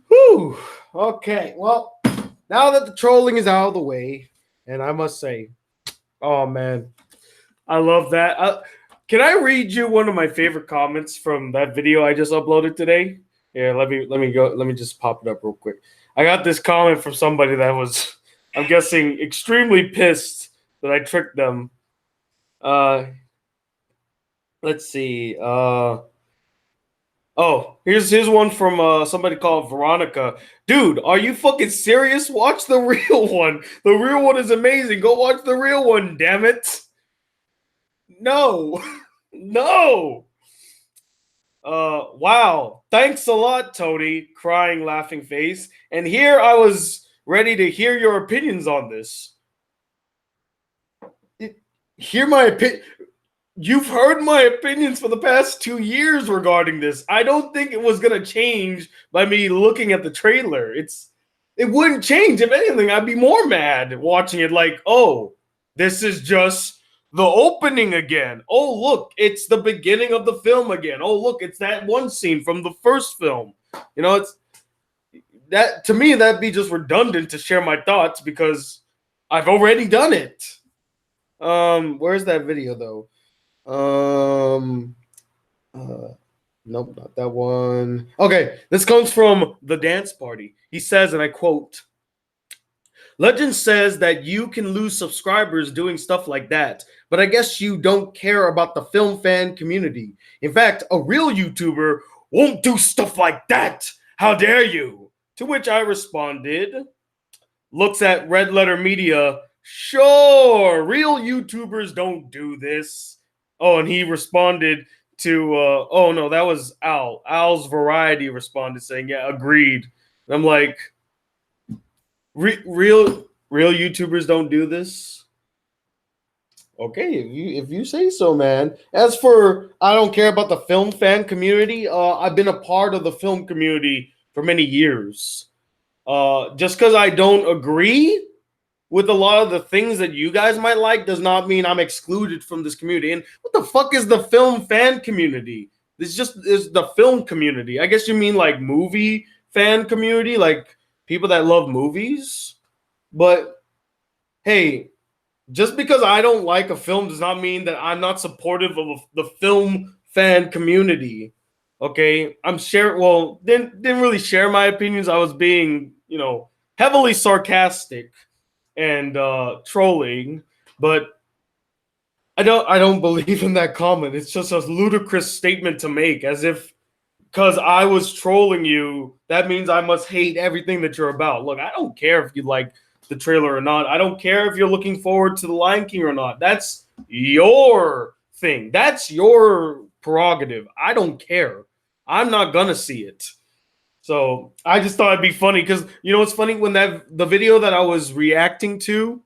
Whew. Okay, well, now that the trolling is out of the way, and I must say, oh man, I love that. Can I read you one of my favorite comments from that video I just uploaded today? Yeah, let me go. Let me just pop it up real quick. I got this comment from somebody that was, I'm guessing, extremely pissed that I tricked them. Uh, let's see. Oh, here's one from somebody called Veronica. Dude, are you fucking serious? Watch the real one. The real one is amazing. Go watch the real one, damn it. No. No. Wow. Thanks a lot, Tony. Crying, laughing face. And here I was ready to hear your opinions on this. Hear my opinion. You've heard my opinions for the past 2 years regarding this. I don't think it was gonna change by me looking at the trailer. It wouldn't change. If anything, I'd be more mad watching it like, oh, this is just the opening again. Oh, look, it's the beginning of the film again. Oh, look, it's that one scene from the first film. You know, it's that to me, that'd be just redundant to share my thoughts because I've already done it. Where's that video though? Nope, not that one. Okay, this comes from The Dance Party. He says, and I quote, Legend says that you can lose subscribers doing stuff like that, but I guess you don't care about the film fan community. In fact, a real YouTuber won't do stuff like that. How dare you? To which I responded, looks at Red Letter Media, sure, real YouTubers don't do this. Oh, and he responded to, oh no, that was Al. Al's Variety responded saying, yeah, agreed. And I'm like, real YouTubers don't do this? Okay, if you say so, man. As for I don't care about the film fan community, I've been a part of the film community for many years. Just because I don't agree with a lot of the things that you guys might like does not mean I'm excluded from this community. And what the fuck is the film fan community? This just is the film community. I guess you mean like movie fan community, like people that love movies. But hey, just because I don't like a film does not mean that I'm not supportive of the film fan community. Okay, I'm share. Well, didn't really share my opinions. I was being, heavily sarcastic and trolling, but I don't believe in that comment. It's just a ludicrous statement to make, as if because I was trolling you, that means I must hate everything that you're about. Look, I don't care if you like the trailer or not. I don't care if you're looking forward to The Lion King or not. That's your thing. That's your prerogative. I don't care. I'm not gonna see it. So I just thought it'd be funny because it's funny when the video that I was reacting to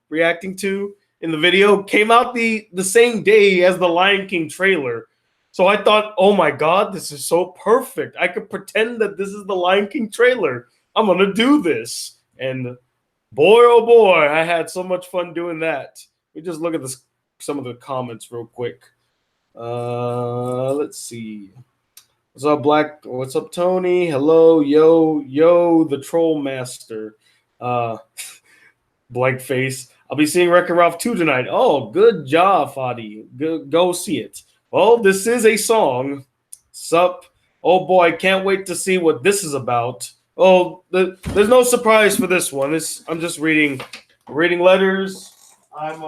in the video came out the same day as the Lion King trailer. So I thought, oh my god, this is so perfect. I could pretend that this is the Lion King trailer. I'm gonna do this. And boy, oh boy, I had so much fun doing that. We just look at some of the comments real quick. Let's see. What's up, Black? What's up, Tony? Hello, yo, the Troll Master. Blank face. I'll be seeing Wreck-It Ralph 2 tonight. Oh, good job, Fadi. Go see it. Well, this is a song. Sup? Oh boy, can't wait to see what this is about. Oh, there's no surprise for this one. I'm just reading letters. I'm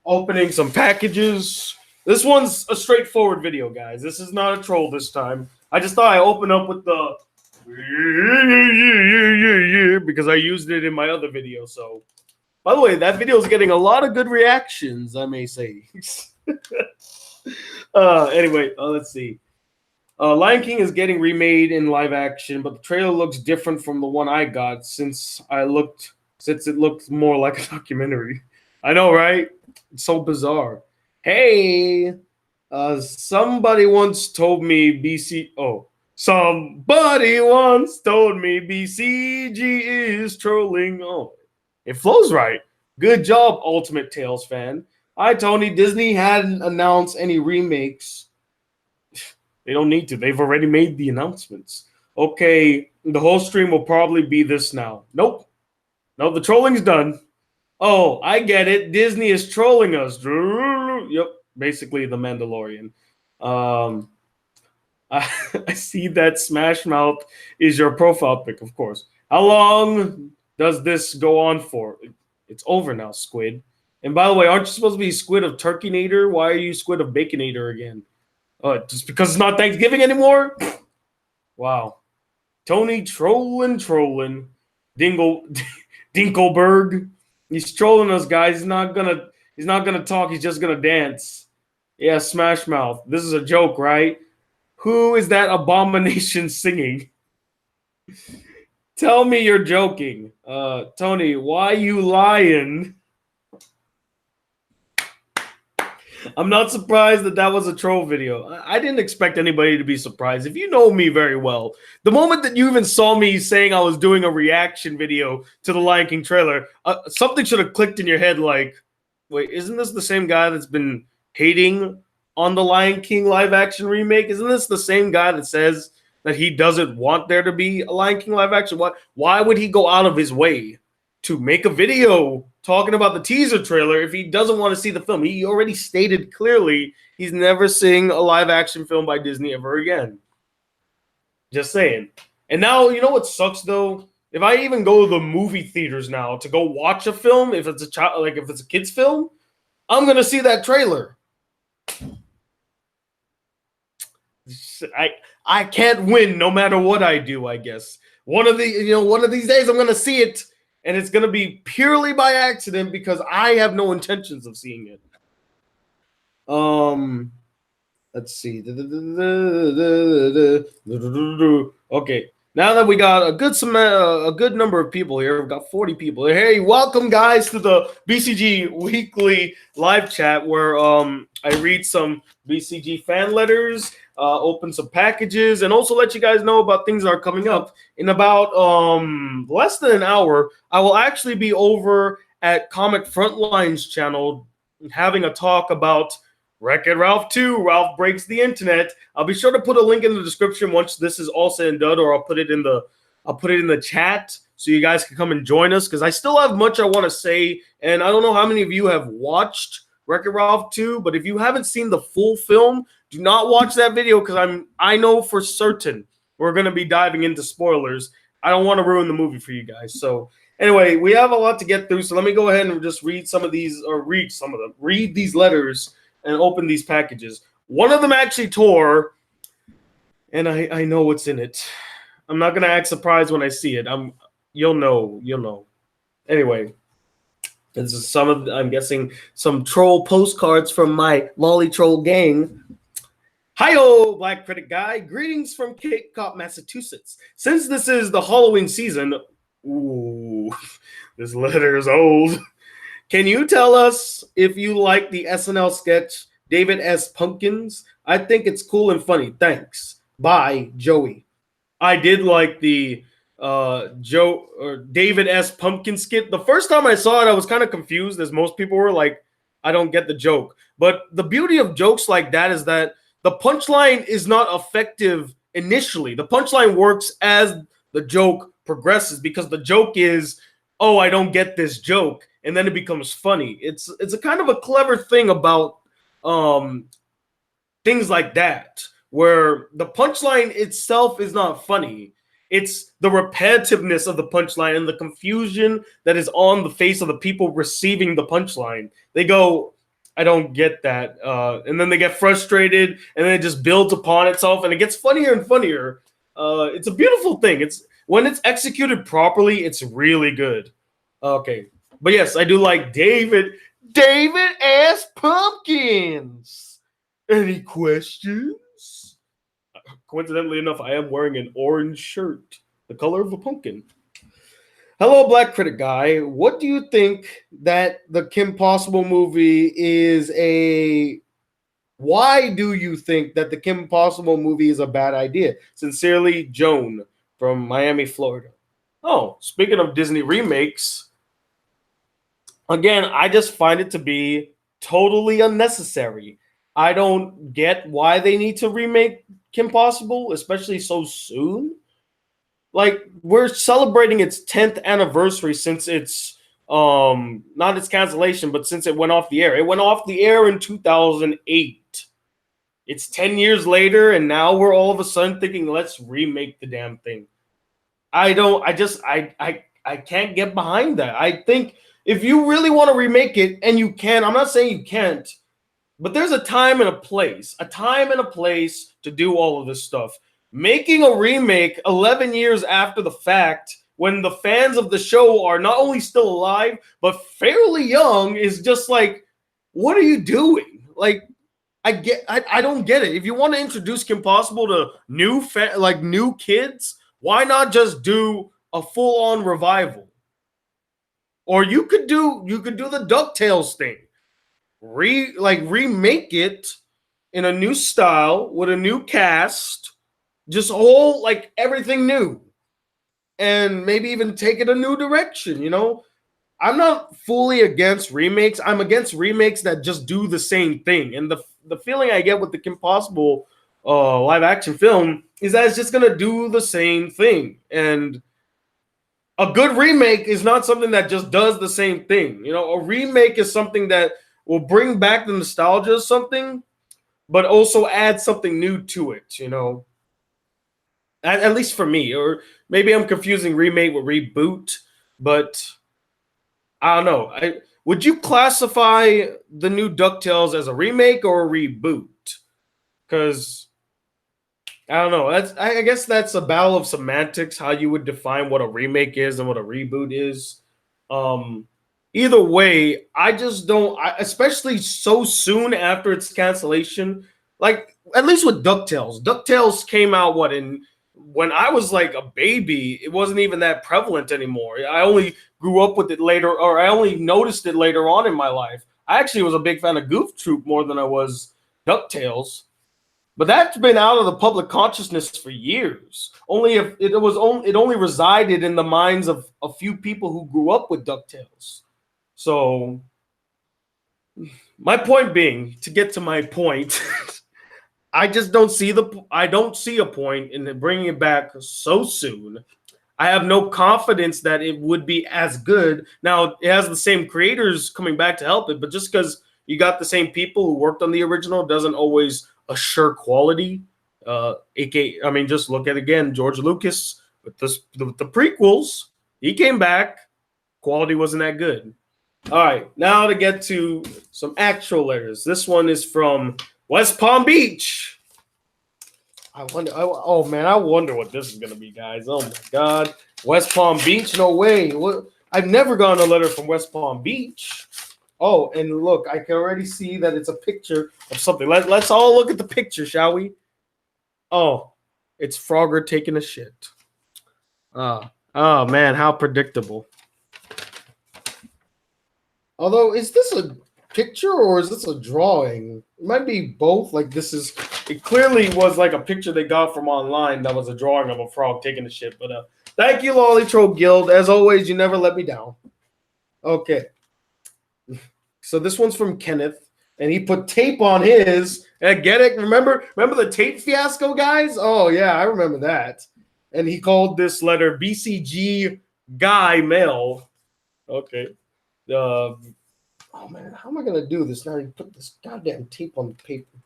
opening some packages. This one's a straightforward video, guys. This is not a troll this time. I just thought I'd open up with the because I used it in my other video. So, by the way, that video is getting a lot of good reactions, I may say. Anyway, let's see. Lion King is getting remade in live action, but the trailer looks different from the one I got since it looked more like a documentary. I know, right? It's so bizarre. Hey, somebody once told me BCG is trolling. Oh, it flows right. Good job, Ultimate Tales fan. Hi, Tony. Disney hadn't announced any remakes. They don't need to. They've already made the announcements. Okay, the whole stream will probably be this now. Nope. No, the trolling's done. Oh, I get it. Disney is trolling us. Yep, basically the Mandalorian. Um, I see that Smash Mouth is your profile pic, of course. How long does this go on for? It's over now, Squid. And by the way, aren't you supposed to be Squid of Turkeynator? Why are you Squid of Baconator again? Just because it's not Thanksgiving anymore? Wow. Tony trolling. Dingle Dinkelberg. He's trolling us, guys. He's not gonna talk, he's just gonna dance. Yeah, Smash Mouth. This is a joke, right? Who is that abomination singing? Tell me you're joking. Tony, why you lying? I'm not surprised that was a troll video. I didn't expect anybody to be surprised. If you know me very well, the moment that you even saw me saying I was doing a reaction video to the Lion King trailer, something should have clicked in your head like, wait, isn't this the same guy that's been hating on the Lion King live action remake? Isn't this the same guy that says that he doesn't want there to be a Lion King live action? Why would he go out of his way to make a video talking about the teaser trailer if he doesn't want to see the film? He already stated clearly he's never seeing a live action film by Disney ever again. Just saying. And now, you know what sucks though? If I even go to the movie theaters now to go watch a film, if it's a child, like if it's a kid's film, I'm gonna see that trailer. I can't win no matter what I do, I guess. One of these days I'm gonna see it. And it's going to be purely by accident because I have no intentions of seeing it. Let's see. Okay. Now that we got a good number of people here, we've got 40 people. Hey, welcome guys to the BCG weekly live chat where I read some BCG fan letters, open some packages, and also let you guys know about things that are coming up. In about less than an hour, I will actually be over at Comic Frontline's channel having a talk about Wreck-It Ralph 2, Ralph Breaks the Internet. I'll be sure to put a link in the description once this is all said and done, or I'll put it in the chat so you guys can come and join us, because I still have much I want to say, and I don't know how many of you have watched Wreck-It Ralph 2, but if you haven't seen the full film, do not watch that video, because I know for certain we're going to be diving into spoilers. I don't want to ruin the movie for you guys. So anyway, we have a lot to get through, so let me go ahead and just read these letters and open these packages. One of them actually tore, and I know what's in it. I'm not gonna act surprised when I see it. You'll know. Anyway, this is I'm guessing some troll postcards from my Lolly Troll gang. Hi-yo, Black Critic Guy. Greetings from Cape Cod, Massachusetts. Since this is the Halloween season, ooh, this letter is old. Can you tell us if you like the SNL sketch David S. Pumpkins? I think it's cool and funny. Thanks. Bye, Joey. I did like the David S. Pumpkin skit. The first time I saw it, I was kind of confused, as most people were like, I don't get the joke. But the beauty of jokes like that is that the punchline is not effective initially. The punchline works as the joke progresses, because the joke is, oh, I don't get this joke, and then it becomes funny. It's a kind of a clever thing about things like that, where the punchline itself is not funny. It's the repetitiveness of the punchline and the confusion that is on the face of the people receiving the punchline. They go, I don't get that. And then they get frustrated, and then it just builds upon itself, and it gets funnier and funnier. It's a beautiful thing. When it's executed properly, it's really good. Okay. But yes, I do like David S. Pumpkins. Any questions? Coincidentally enough, I am wearing an orange shirt, the color of a pumpkin. Hello, Black Critic Guy. What do you think that the Kim Possible movie is Why do you think that the Kim Possible movie is a bad idea? Sincerely, Joan from Miami, Florida. Oh, speaking of Disney remakes, Again, I just find it to be totally unnecessary. I don't get why they need to remake Kim Possible, especially so soon. Like, we're celebrating its 10th anniversary since its not its cancellation, but since it went off the air. It went off the air in 2008. It's 10 years later, and now we're all of a sudden thinking, let's remake the damn thing. I don't. I just. I can't get behind that. I think if you really want to remake it, and you can, I'm not saying you can't, but there's a time and a place. A time and a place to do all of this stuff. Making a remake 11 years after the fact, when the fans of the show are not only still alive but fairly young, is just like, what are you doing? Like, I don't get it. If you want to introduce Kim Possible to new kids, why not just do a full on revival? Or you could do the DuckTales thing. Remake it in a new style with a new cast, just whole like everything new. And maybe even take it a new direction, you know? I'm not fully against remakes. I'm against remakes that just do the same thing. And the feeling I get with the Kim Possible live action film is that it's just gonna do the same thing. And a good remake is not something that just does the same thing. You know, a remake is something that will bring back the nostalgia of something, but also add something new to it. You know, at least for me, or maybe I'm confusing remake with reboot, but I don't know. Would you classify the new DuckTales as a remake or a reboot? Because I don't know. I guess that's a battle of semantics. How you would define what a remake is and what a reboot is. Um, Either way, I just don't. Especially so soon after its cancellation. Like at least with DuckTales. DuckTales came out what in when I was like a baby. It wasn't even that prevalent anymore. I only grew up with it later, or I only noticed it later on in my life. I actually was a big fan of Goof Troop more than I was DuckTales. But that's been out of the public consciousness for years. Only if it only resided in the minds of a few people who grew up with DuckTales. So my point being, to get to my point, I just don't see a point in bringing it back so soon. I have no confidence that it would be as good. Now it has the same creators coming back to help it, but just because you got the same people who worked on the original doesn't always assure quality. AK, I mean, just look at again George Lucas with the prequels. He came back, quality wasn't that good. All right, now to get to some actual letters. This one is from West Palm Beach. Oh man, I wonder what this is gonna be, guys. Oh my God, West Palm Beach? No way. I've never gotten a letter from West Palm Beach. Oh, and look, I can already see that it's a picture of something. Let's all look at the picture, shall we? Oh, it's Frogger taking a shit. Oh man, how predictable. Although, is this a picture or is this a drawing? It might be both. Like it clearly was like a picture they got from online that was a drawing of a frog taking a shit. But thank you, Lolly Troll Guild. As always, you never let me down. Okay. So this one's from Kenneth, and he put tape on his. Get it? Remember the tape fiasco, guys? Oh yeah, I remember that. And he called this letter BCG Guy Mail. Okay. Oh man, how am I gonna do this now? You put this goddamn tape on the paper.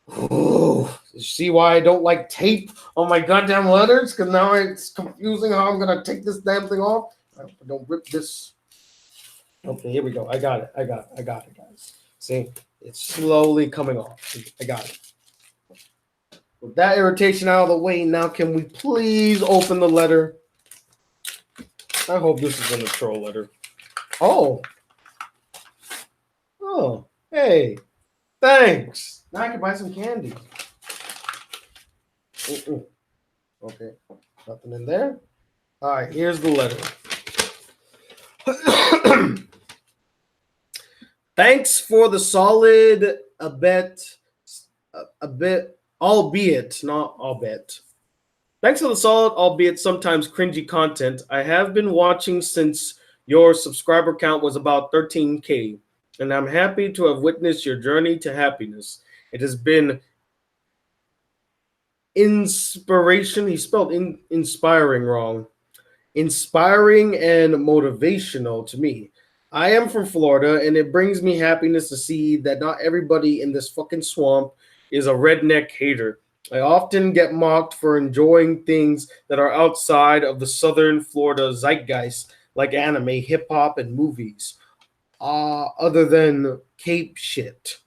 Oh, see why I don't like tape on my goddamn letters? Because now it's confusing how I'm gonna take this damn thing off. Don't rip this. Okay, here we go. I got it, guys. See, it's slowly coming off. I got it. With that irritation out of the way, now can we please open the letter? I hope this isn't a troll letter. Oh, hey, thanks. Now I can buy some candy. Okay, nothing in there. All right, here's the letter. Thanks for the solid, albeit not albeit. Thanks for the solid, albeit sometimes cringy content I have been watching since Your subscriber count was about 13K, and I'm happy to have witnessed your journey to happiness. It has been inspiration. He spelled inspiring wrong. Inspiring and motivational to me. I am from Florida, and it brings me happiness to see that not everybody in this fucking swamp is a redneck hater. I often get mocked for enjoying things that are outside of the southern Florida zeitgeist, like anime, hip hop, and movies, other than Cape shit.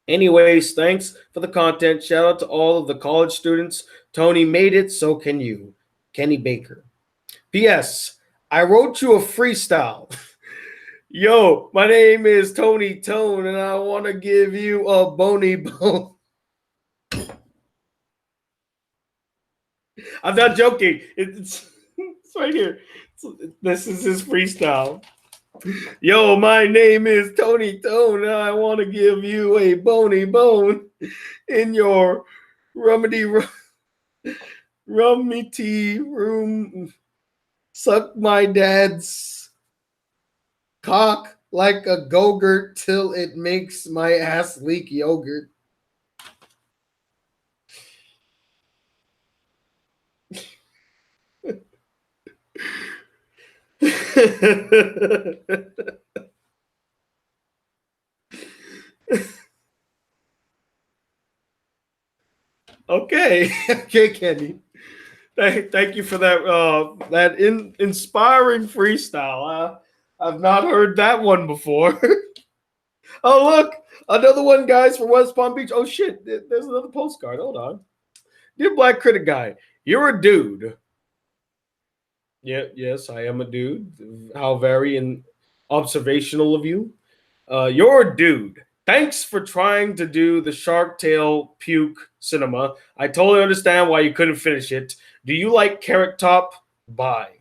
Anyways, thanks for the content. Shout out to all of the college students. Tony made it, so can you. Kenny Baker. P.S. I wrote you a freestyle. Yo, my name is Tony Tone, and I want to give you a bony bone. I'm not joking. It's right here. This is his freestyle. Yo, my name is Tony Tone, and I want to give you a bony bone in your rummy rummy room. Suck my dad's cock like a go-gurt till it makes my ass leak yogurt. Okay, okay, Kenny. Thank you for that inspiring freestyle. I've not heard that one before. Oh look, another one, guys, from West Palm Beach. Oh shit, there's another postcard. Hold on, dear Black Critic Guy, you're a dude. Yeah, yes, I am a dude. How very observational of you. You're a dude. Thanks for trying to do the Shark Tale puke cinema. I totally understand why you couldn't finish it. Do you like Carrot Top? Bye.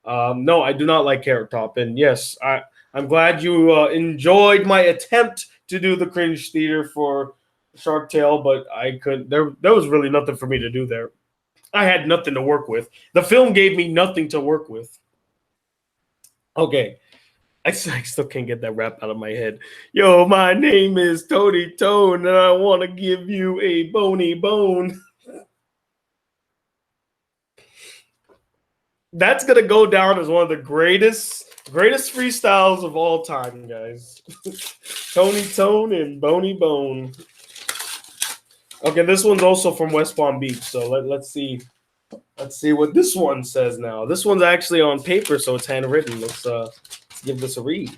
No, I do not like Carrot Top. And yes, I'm glad you enjoyed my attempt to do the cringe theater for Shark Tale, but I couldn't. There was really nothing for me to do there. I had nothing to work with. The film gave me nothing to work with. Okay. I still can't get that rap out of my head. Yo, my name is Tony Tone, and I want to give you a bony bone. That's gonna go down as one of the greatest freestyles of all time, guys. Tony Tone and Bony Bone. Okay, this one's also from West Palm Beach, so let's see. Let's see what this one says now. This one's actually on paper, so it's handwritten. Let's give this a read.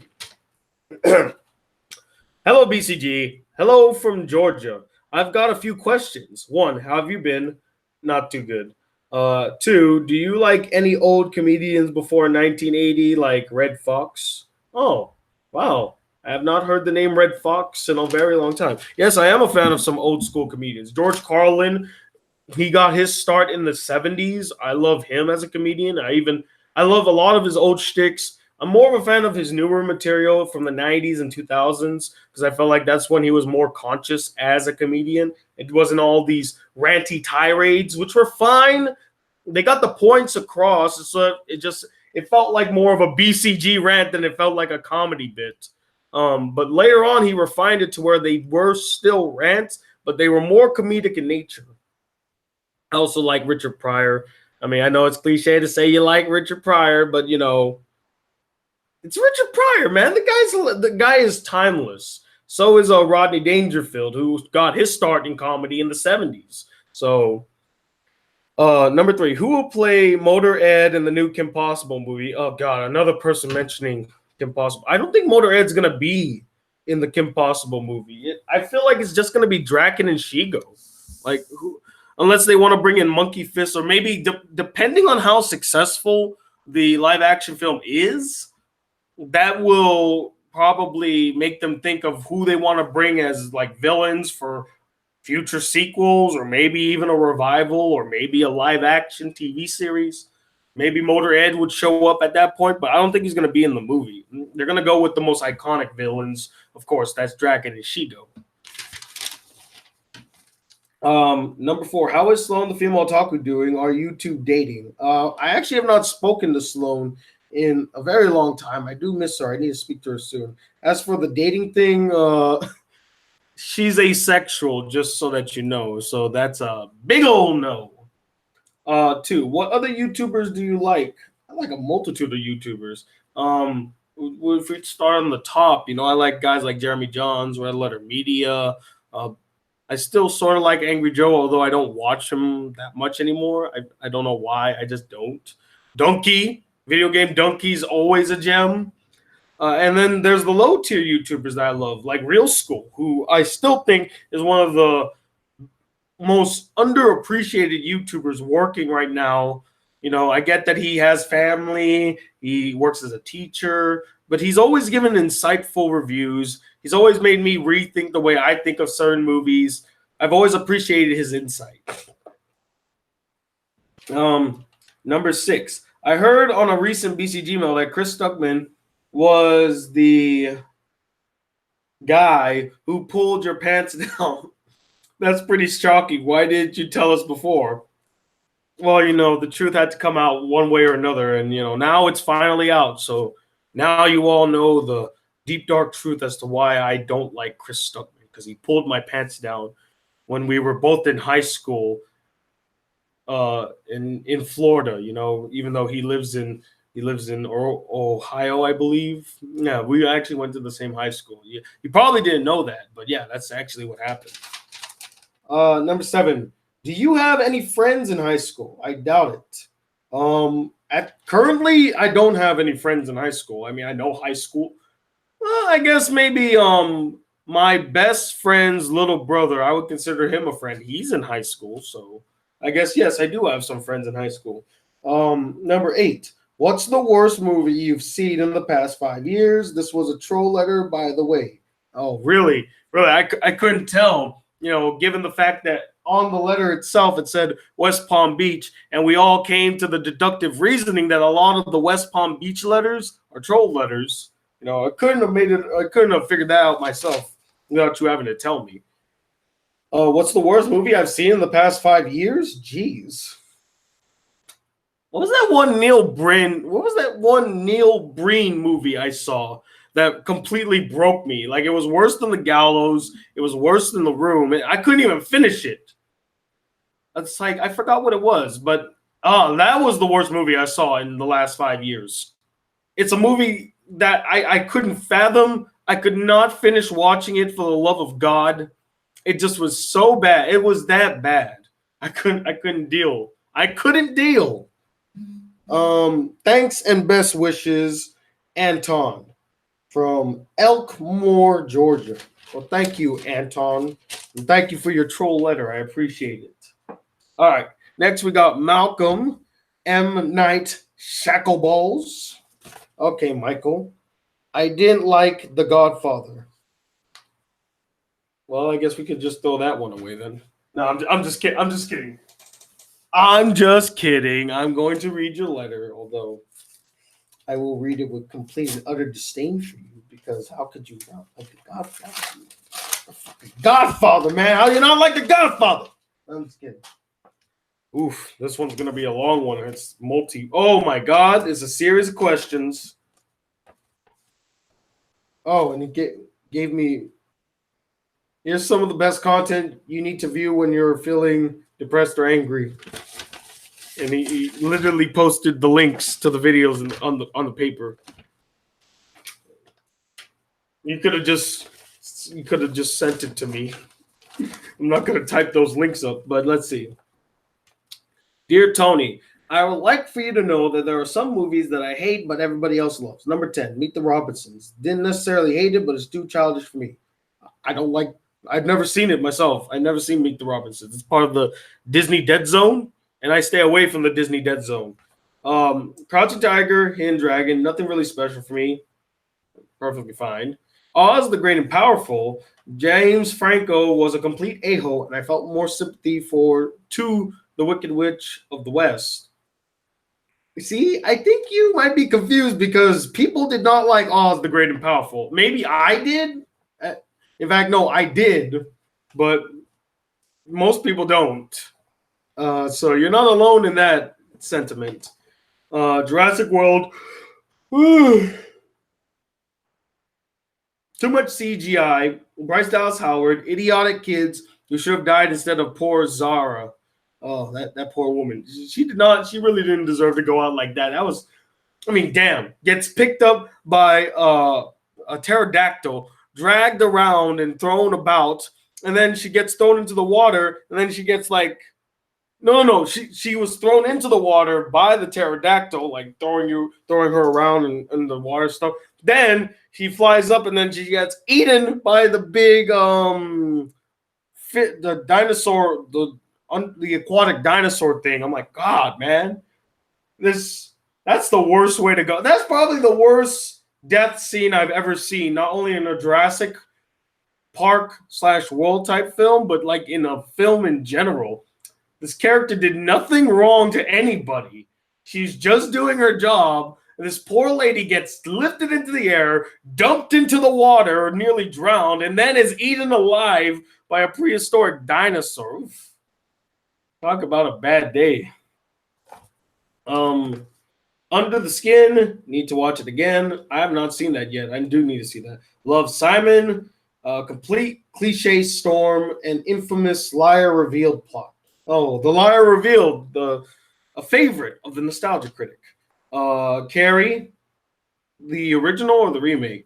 Hello, BCG. Hello from Georgia. I've got a few questions. One, how have you been? Not too good. Two, do you like any old comedians before 1980, like Red Fox? Oh, wow. I have not heard the name Red Fox in a very long time. Yes, I am a fan of some old school comedians. George Carlin, he got his start in the 70s. I love him as a comedian. I love a lot of his old shticks. I'm more of a fan of his newer material from the 90s and 2000s because I felt like that's when he was more conscious as a comedian. It wasn't all these ranty tirades, which were fine. They got the points across, so it felt like more of a BCG rant than it felt like a comedy bit. But later on, he refined it to where they were still rants, but they were more comedic in nature. I also like Richard Pryor. I mean, I know it's cliche to say you like Richard Pryor, but you know, it's Richard Pryor, man. The guy is timeless. So is Rodney Dangerfield, who got his start in comedy in the 70s. So, number 3, who will play Motor Ed in the new Kim Possible movie? Oh God, another person mentioning Kim Possible. I don't think Motor Ed's gonna be in the Kim Possible movie. I feel like it's just gonna be Draken and Shigo. Like who? Unless they want to bring in Monkey Fist, or maybe depending on how successful the live action film is, that will probably make them think of who they want to bring as like villains for future sequels, or maybe even a revival, or maybe a live action TV series. Maybe Motor Ed would show up at that point, but I don't think he's going to be in the movie. They're going to go with the most iconic villains. Of course, that's Draken and Shigo. Number 4, how is Sloan the female otaku doing? Are you two dating? I actually have not spoken to Sloan in a very long time. I do miss her. I need to speak to her soon. As for the dating thing, she's asexual, just so that you know. So that's a big old no. Two, what other YouTubers do you like? I like a multitude of YouTubers. If we start on the top, I like guys like Jeremy Johns, Red Letter Media. Uh, I still sort of like Angry Joe, although I don't watch him that much anymore. I don't know why. I just don't. Donkey, video game Donkey's always a gem. And then there's the low tier YouTubers that I love, like Real School, who I still think is one of the most underappreciated YouTubers working right now. I get that he has family, he works as a teacher, but he's always given insightful reviews. He's always made me rethink the way I think of certain movies. I've always appreciated his insight. Number 6. I heard on a recent BCG mail that Chris Stuckman was the guy who pulled your pants down. That's pretty shocking. Why didn't you tell us before? Well, the truth had to come out one way or another, and now it's finally out. So now you all know the deep dark truth as to why I don't like Chris Stuckman, because he pulled my pants down when we were both in high school, in Florida. Even though he lives in Ohio, I believe. Yeah, we actually went to the same high school. You probably didn't know that, but yeah, that's actually what happened. Number 7. Do you have any friends in high school? I doubt it. Currently, I don't have any friends in high school. I mean, I know high school. Well, I guess maybe my best friend's little brother, I would consider him a friend. He's in high school, so I guess, yes, I do have some friends in high school. Number 8. What's the worst movie you've seen in the past 5 years? This was a troll letter, by the way. Oh, really? Really? I couldn't tell, given the fact that on the letter itself it said West Palm Beach, and we all came to the deductive reasoning that a lot of the West Palm Beach letters are troll letters. I couldn't have figured that out myself without you having to tell me. What's the worst movie I've seen in the past 5 years? Jeez. What was that one Neil Breen movie I saw that completely broke me? Like, it was worse than The Gallows. It was worse than The Room. I couldn't even finish it. It's like, I forgot what it was, but that was the worst movie I saw in the last 5 years. It's a movie that I couldn't fathom. I could not finish watching it for the love of God. It just was so bad. It was that bad. I couldn't deal. I couldn't deal. Thanks and best wishes, Anton from Elkmore, Georgia. Well, thank you, Anton. And thank you for your troll letter. I appreciate it. All right. Next, we got Malcolm M. Knight Shackleballs. Okay, Michael. I didn't like The Godfather. Well, I guess we could just throw that one away then. No, I'm just kidding. I'm just kidding. I'm just kidding. I'm going to read your letter, although I will read it with complete and utter disdain for you, because how could you not like The Godfather? The fucking Godfather, man. How do you not like The Godfather? I'm just kidding. Oof, this one's going to be a long one. It's oh my God, it's a series of questions. Oh, and it gave me, here's some of the best content you need to view when you're feeling depressed or angry. And he literally posted the links to the videos on the paper. You could have just sent it to me. I'm not going to type those links up, but let's see. Dear Tony, I would like for you to know that there are some movies that I hate, but everybody else loves. Number 10, Meet the Robinsons. Didn't necessarily hate it, but it's too childish for me. I've never seen it myself. I've never seen Meet the Robinsons. It's part of the Disney Dead Zone, and I stay away from the Disney Dead Zone. Crouching Tiger, Hidden Dragon, nothing really special for me. Perfectly fine. Oz the Great and Powerful, James Franco was a complete a-hole, and I felt more sympathy to the Wicked Witch of the West. See, I think you might be confused because people did not like Oz the Great and Powerful. Maybe I did. In fact, no, I did, but most people don't. So you're not alone in that sentiment. Jurassic World, Too much CGI. Bryce Dallas Howard, idiotic kids who should have died instead of poor Zara. Oh, that poor woman. She did not. She really didn't deserve to go out like that. That was. I mean, damn. Gets picked up by a pterodactyl, dragged around and thrown about, and then she gets thrown into the water, and then she gets like no. She was thrown into the water by the pterodactyl, like throwing her around in the water stuff. Then she flies up, and then she gets eaten by the big the dinosaur, the aquatic dinosaur thing. I'm like, God, man, that's the worst way to go. That's probably the worst death scene I've ever seen. Not only in a Jurassic Park / World type film, but like in a film in general. This character did nothing wrong to anybody. She's just doing her job. And this poor lady gets lifted into the air, dumped into the water, nearly drowned, and then is eaten alive by a prehistoric dinosaur. Oof. Talk about a bad day. Under the Skin, need to watch it again. I have not seen that yet. I do need to see that. Love, Simon, complete cliche storm, and infamous liar revealed plot. Oh, the liar revealed, a favorite of the nostalgia critic. Carrie, the original or the remake?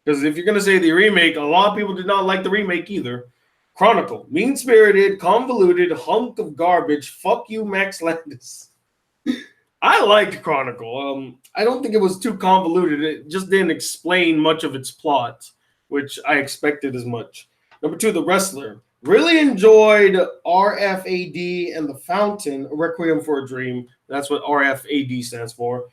Because if you're gonna say the remake, a lot of people did not like the remake either. Chronicle, mean-spirited, convoluted hunk of garbage. Fuck you, Max Landis. I liked Chronicle. I don't think it was too convoluted. It just didn't explain much of its plot, which I expected as much. Number 2, The Wrestler. Really enjoyed RFAD and The Fountain, Requiem for a Dream. That's what RFAD stands for.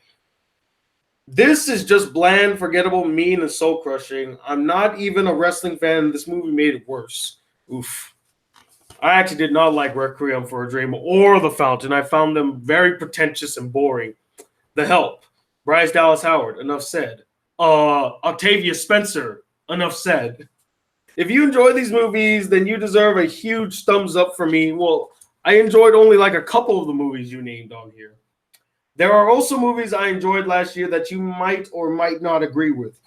This is just bland, forgettable, mean, and soul crushing. I'm not even a wrestling fan. This movie made it worse. Oof. I actually did not like Requiem for a Dream or The Fountain. I found them very pretentious and boring. The Help. Bryce Dallas Howard. Enough said. Octavia Spencer. Enough said. If you enjoy these movies, then you deserve a huge thumbs up from me. Well, I enjoyed only like a couple of the movies you named on here. There are also movies I enjoyed last year that you might or might not agree with.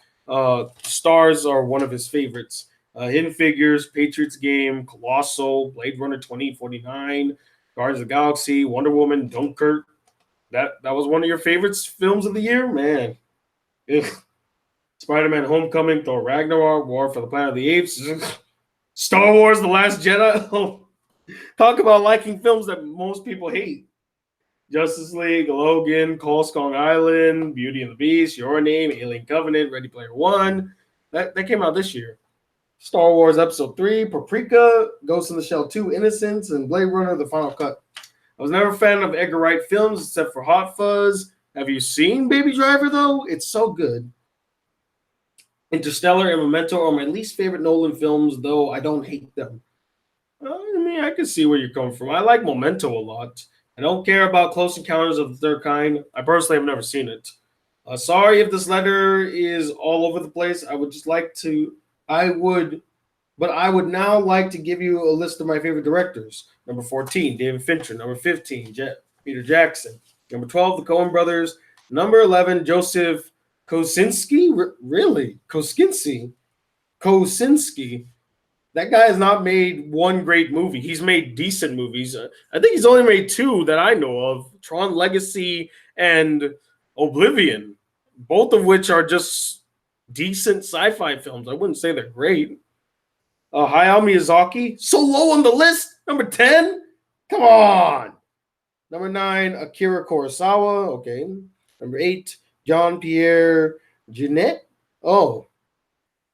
Stars are one of his favorites. Hidden Figures, Patriots Game, Colossal, Blade Runner 2049, Guardians of the Galaxy, Wonder Woman, Dunkirk. That was one of your favorites films of the year? Man. Ugh. Spider-Man Homecoming, Thor Ragnarok, War for the Planet of the Apes, Star Wars The Last Jedi. Talk about liking films that most people hate. Justice League, Logan, Cole Skong Island, Beauty and the Beast, Your Name, Alien Covenant, Ready Player One. That came out this year. Star Wars Episode 3, Paprika, Ghost in the Shell 2, Innocence, and Blade Runner, The Final Cut. I was never a fan of Edgar Wright films except for Hot Fuzz. Have you seen Baby Driver, though? It's so good. Interstellar and Memento are my least favorite Nolan films, though I don't hate them. I mean, I can see where you're coming from. I like Memento a lot. I don't care about Close Encounters of the Third Kind. I personally have never seen it. Sorry if this letter is all over the place. I would now like to give you a list of my favorite directors. Number 14, David Fincher. Number 15, Peter Jackson. Number 12, the Coen Brothers. Number 11, Joseph Kosinski. Really? Kosinski. That guy has not made one great movie. He's made decent movies. I think he's only made 2 that I know of, Tron Legacy and Oblivion, both of which are just decent sci-fi films. I wouldn't say they're great. Hayao Miyazaki, so low on the list. Number 10? Come on. Number 9, Akira Kurosawa. Okay. Number 8, Jean-Pierre Jeunet. Oh,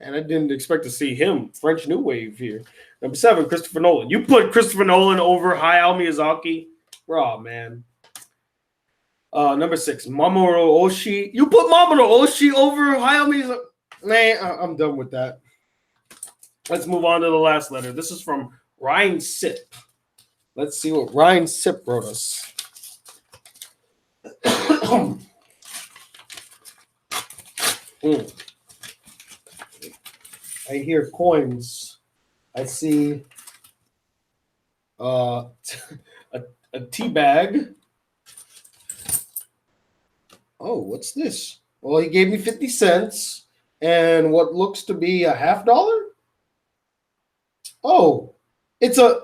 and I didn't expect to see him. French New Wave here. Number 7, Christopher Nolan. You put Christopher Nolan over Hayao Miyazaki? Raw, man. Number 6, Mamoru Oshii. You put Mamoru Oshii over Hayao Miyazaki? Man, I'm done with that. Let's move on to the last letter. This is from Ryan Sip. Let's see what Ryan Sip wrote us. I hear coins. I see a tea bag. Oh, what's this? Well, he gave me 50 cents and what looks to be a half dollar. Oh, it's a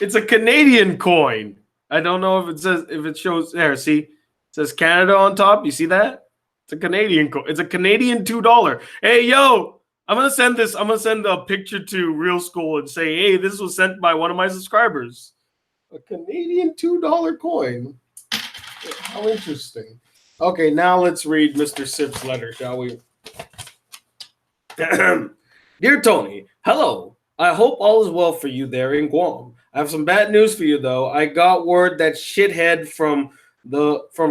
it's a Canadian coin. I don't know if it shows there. See, it says Canada on top. You see that? It's a Canadian coin. It's a Canadian $2. Hey, yo, I'm gonna send this. I'm gonna send a picture to Real School and say, hey, this was sent by one of my subscribers. A Canadian $2 coin. How interesting. Okay, now let's read Mr. Sip's letter, shall we? Dear Tony, hello. I hope all is well for you there in Guam. I have some bad news for you though. I got word that shithead from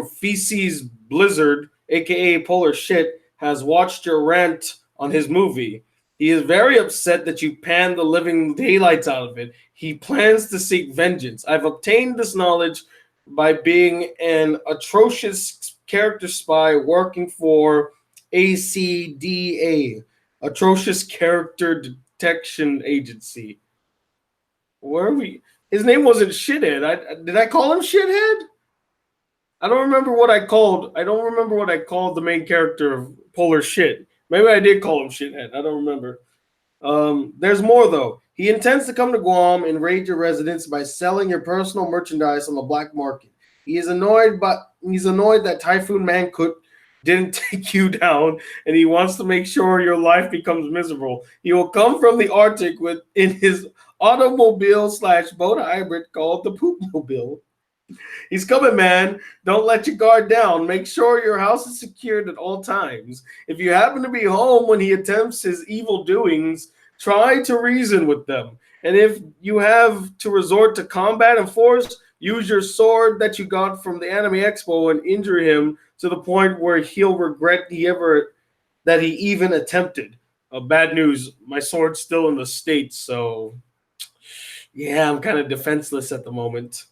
Feces Blizzard, aka Polar Shit, has watched your rant on his movie. He is very upset that you panned the living daylights out of it. He plans to seek vengeance. I've obtained this knowledge by being an atrocious character spy working for ACDA, Atrocious Character Detection Agency. Where are we? His name wasn't Shithead. Did I call him Shithead? I don't remember what I called. I don't remember what I called the main character of Polar Shit. Maybe I did call him Shithead. I don't remember. There's more though. He intends to come to Guam and raid your residence by selling your personal merchandise on the black market. He's annoyed that Typhoon Mankut didn't take you down, and he wants to make sure your life becomes miserable. He will come from the Arctic in his automobile / boat hybrid called the Poop Mobile. He's coming, man. Don't let your guard down. Make sure your house is secured at all times. If you happen to be home when he attempts his evil doings, try to reason with them. And if you have to resort to combat and force, use your sword that you got from the Anime Expo and injure him to the point where he'll regret that he even attempted. Bad news, my sword's still in the States, so yeah, I'm kind of defenseless at the moment.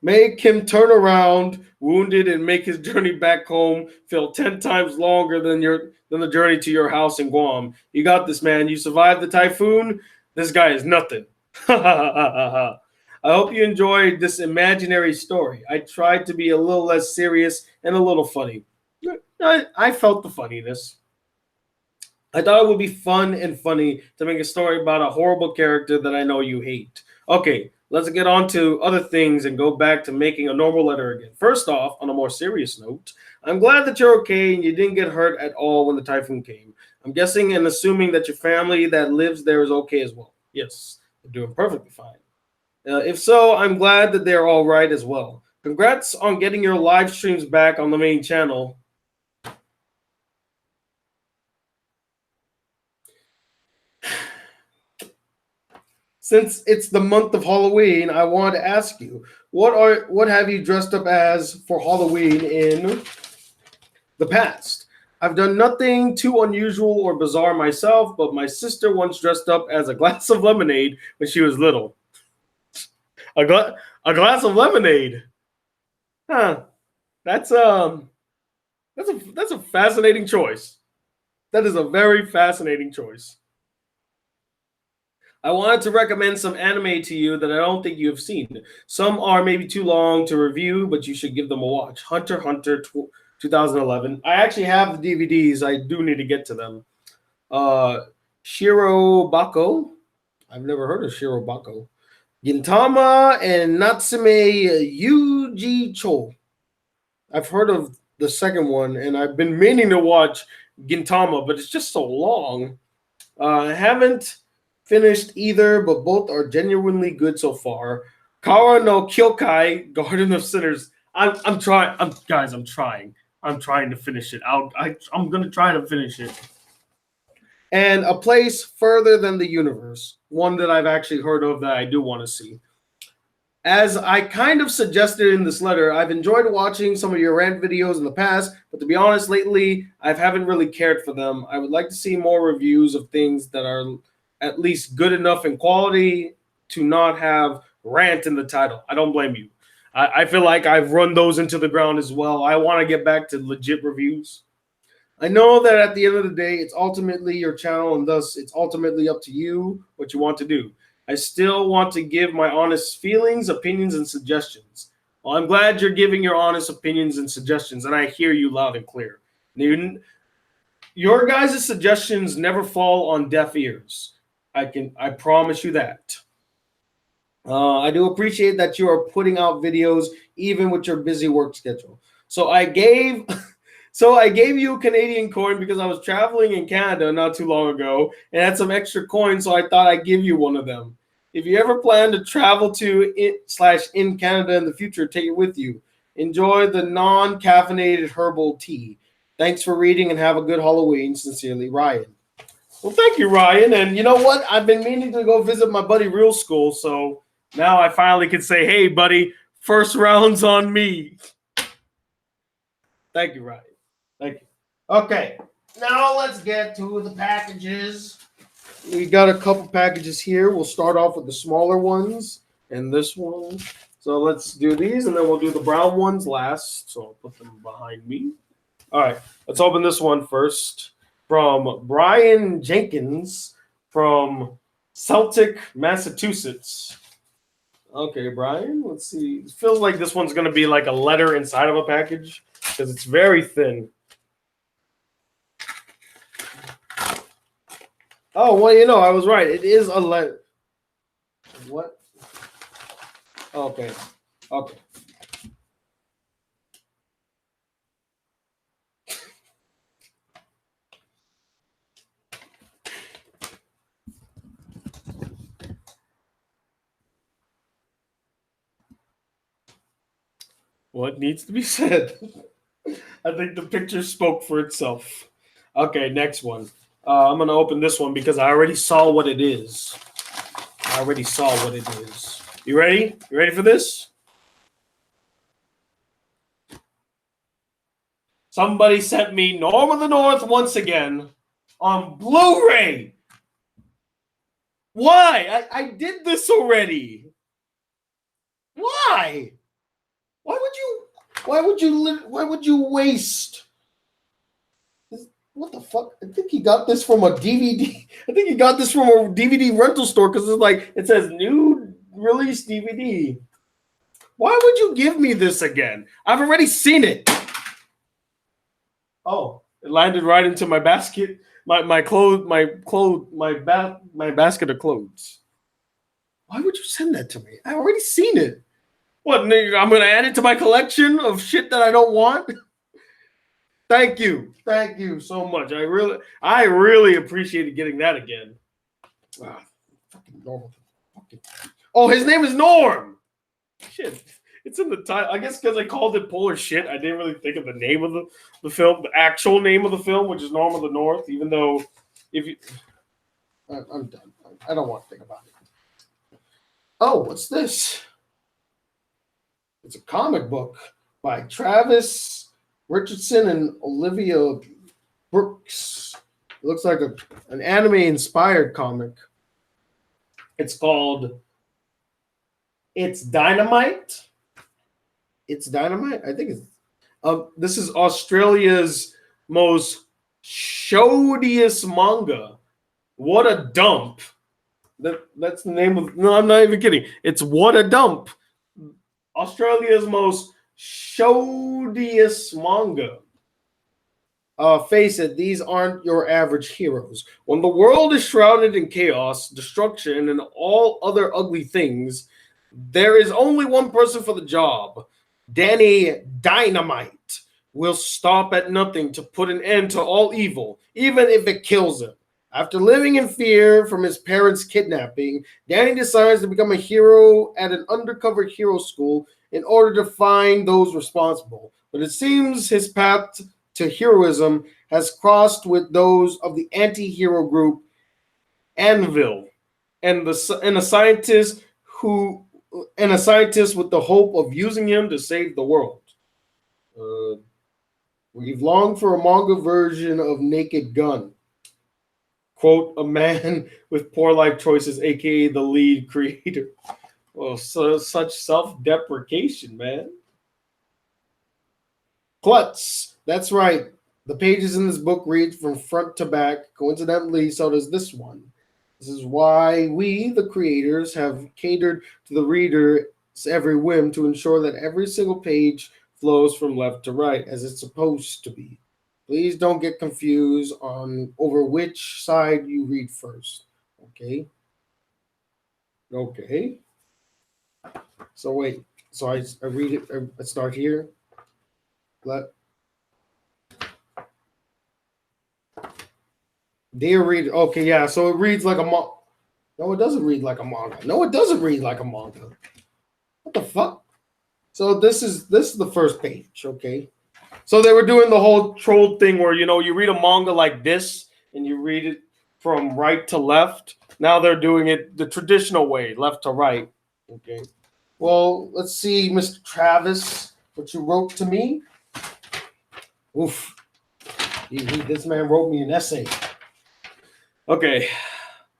Make him turn around, wounded, and make his journey back home feel 10 times longer than the journey to your house in Guam. You got this, man. You survived the typhoon. This guy is nothing. I hope you enjoyed this imaginary story. I tried to be a little less serious and a little funny. I felt the funniness. I thought it would be fun and funny to make a story about a horrible character that I know you hate. Okay, let's get on to other things and go back to making a normal letter again. First off, on a more serious note, I'm glad that you're okay and you didn't get hurt at all when the typhoon came. I'm guessing and assuming that your family that lives there is okay as well. Yes, they're doing perfectly fine. If so, I'm glad that they're all right as well. Congrats on getting your live streams back on the main channel. Since it's the month of Halloween, I want to ask you, what have you dressed up as for Halloween in the past? I've done nothing too unusual or bizarre myself, but my sister once dressed up as a glass of lemonade when she was little. A glass of lemonade. Huh. That's a fascinating choice. That is a very fascinating choice. I wanted to recommend some anime to you that I don't think you have seen. Some are maybe too long to review, but you should give them a watch. Hunter x Hunter 2011. I actually have the DVDs. I do need to get to them. Shiro Bako. I've never heard of Shiro Bako. Gintama and Natsume Yuji Cho. I've heard of the second one, and I've been meaning to watch Gintama, but it's just so long. I haven't finished either, but both are genuinely good so far. Kara no Kyokai, Garden of Sinners. I'm trying. I'm trying. I'm trying to finish it. I'm gonna try to finish it. And A Place Further Than the Universe, one that I've actually heard of that I do want to see. As I kind of suggested in this letter, I've enjoyed watching some of your rant videos in the past, but to be honest, lately I haven't really cared for them. I would like to see more reviews of things that are at least good enough in quality to not have rant in the title. I don't blame you. I feel like I've run those into the ground as well. I want to get back to legit reviews. I know that at the end of the day, it's ultimately your channel, and thus it's ultimately up to you what you want to do. I still want to give my honest feelings, opinions, and suggestions. Well, I'm glad you're giving your honest opinions and suggestions, and I hear you loud and clear. Your guys' suggestions never fall on deaf ears. I promise you that. I do appreciate that you are putting out videos even with your busy work schedule. So I gave you a Canadian coin because I was traveling in Canada not too long ago and had some extra coins, so I thought I'd give you one of them. If you ever plan to travel to in Canada in the future, take it with you. Enjoy the non-caffeinated herbal tea. Thanks for reading and have a good Halloween. Sincerely, Ryan. Well, thank you, Ryan. And you know what? I've been meaning to go visit my buddy Real School, so now I finally can say, hey, buddy, first round's on me. Thank you, Ryan. Thank you. Okay, now let's get to the packages. We got a couple packages here. We'll start off with the smaller ones and this one. So let's do these, and then we'll do the brown ones last. So I'll put them behind me. All right, let's open this one first. From Brian Jenkins from Celtic, Massachusetts. Okay, Brian, let's see. It feels like this one's going to be like a letter inside of a package because it's very thin. Oh, well, you know, I was right. It is a letter. What? Okay. Okay. What needs to be said? I think the picture spoke for itself. Okay, next one. I'm going to open this one because I already saw what it is. You ready? You ready for this? Somebody sent me Norm of the North once again on Blu-ray. Why? I did this already. Why? Why would you waste? What the fuck? I think he got this from a DVD. I think he got this from a DVD rental store because it's like it says new release DVD. Why would you give me this again? I've already seen it. Oh, it landed right into my basket. My basket of clothes. Why would you send that to me? I already seen it. What? I'm gonna add it to my collection of shit that I don't want. Thank you so much. I really appreciated getting that again. Fucking Norm. Oh, his name is Norm. Shit, it's in the title. I guess because I called it Polar Shit, I didn't really think of the name of the film, the actual name of the film, which is Norm of the North. Even though, I'm done. I don't want to think about it. Oh, what's this? It's a comic book by Travis Richardson and Olivia Brooks. It looks like an anime-inspired comic. It's called It's Dynamite. It's Dynamite? I think it's... this is Australia's most shodiest manga. What a dump. That's the name of... No, I'm not even kidding. It's What a Dump. Australia's most shodiest manga. Face it, these aren't your average heroes. When the world is shrouded in chaos, destruction, and all other ugly things, there is only one person for the job. Danny Dynamite will stop at nothing to put an end to all evil, even if it kills him. After living in fear from his parents' kidnapping, Danny decides to become a hero at an undercover hero school in order to find those responsible. But it seems his path to heroism has crossed with those of the anti-hero group Anvil and a scientist with the hope of using him to save the world. We've longed for a manga version of Naked Gun. Quote, a man with poor life choices, aka the lead creator. Well, so such self-deprecation, man. Klutz. That's right. The pages in this book read from front to back. Coincidentally, so does this one. This is why we, the creators, have catered to the reader every whim to ensure that every single page flows from left to right as it's supposed to be. Please don't get confused on over which side you read first. Okay. Okay. So wait. So I read it. I start here. Let dear reader. Okay, yeah. So it reads like a manga. No, it doesn't read like a manga. No, it doesn't read like a manga. What the fuck? So this is the first page. Okay. So they were doing the whole troll thing where you read a manga like this and you read it from right to left. Now they're doing it the traditional way, left to right. Okay. Well, let's see, Mr. Travis, what you wrote to me. Oof. This man wrote me an essay. Okay.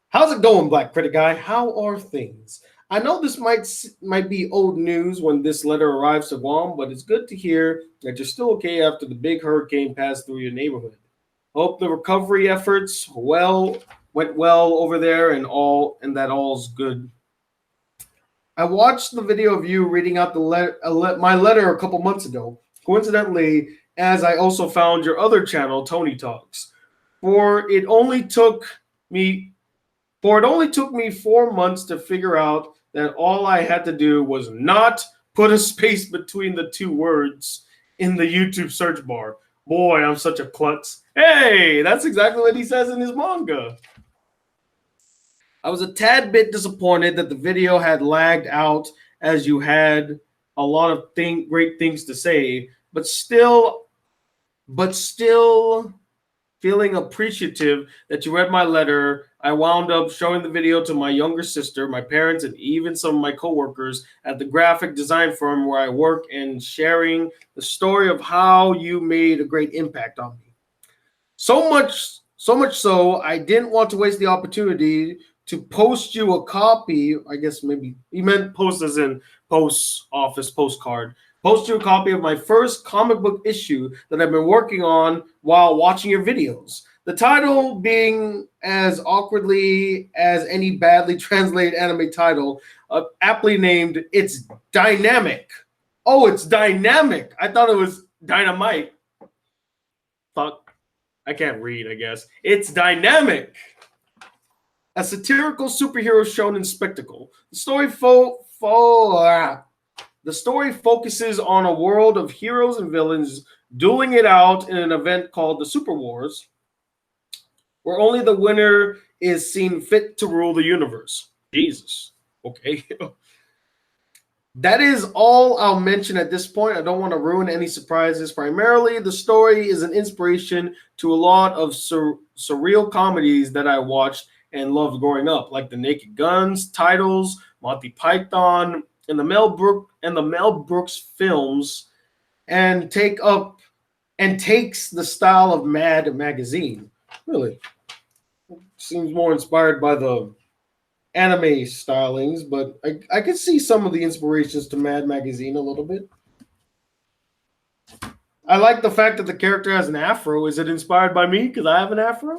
How's it going, Black Critic Guy? How are things? I know this might be old news when this letter arrives to Guam, but it's good to hear that you're still okay after the big hurricane passed through your neighborhood. Hope the recovery efforts went well over there and that all's good. I watched the video of you reading out my letter a couple months ago. Coincidentally, as I also found your other channel, Tony Talks. For it only took me 4 months to figure out that all I had to do was not put a space between the two words in the YouTube search bar. Boy, I'm such a klutz. Hey, that's exactly what he says in his manga. I was a tad bit disappointed that the video had lagged out as you had a lot of great things to say, but still feeling appreciative that you read my letter. I wound up showing the video to my younger sister, my parents, and even some of my coworkers at the graphic design firm where I work, and sharing the story of how you made a great impact on me. So much so, I didn't want to waste the opportunity to post you a copy. I guess maybe he meant post as in post office postcard. Post you a copy of my first comic book issue that I've been working on while watching your videos. The title being as awkwardly as any badly translated anime title, aptly named It's Dynamic. Oh, it's Dynamic. I thought it was Dynamite. Fuck. I can't read, I guess. It's Dynamic. A satirical superhero shonen spectacle. The story focuses on a world of heroes and villains dueling it out in an event called the Super Wars, where only the winner is seen fit to rule the universe. Jesus. Okay. That is all I'll mention at this point. I don't want to ruin any surprises. Primarily, the story is an inspiration to a lot of surreal comedies that I watched and loved growing up, like the Naked Guns titles, Monty Python, and the Mel Brooks films, and takes the style of Mad magazine. Really, seems more inspired by the anime stylings, but I could see some of the inspirations to Mad magazine a little bit. I like the fact that the character has an afro. Is it inspired by me because I have an afro?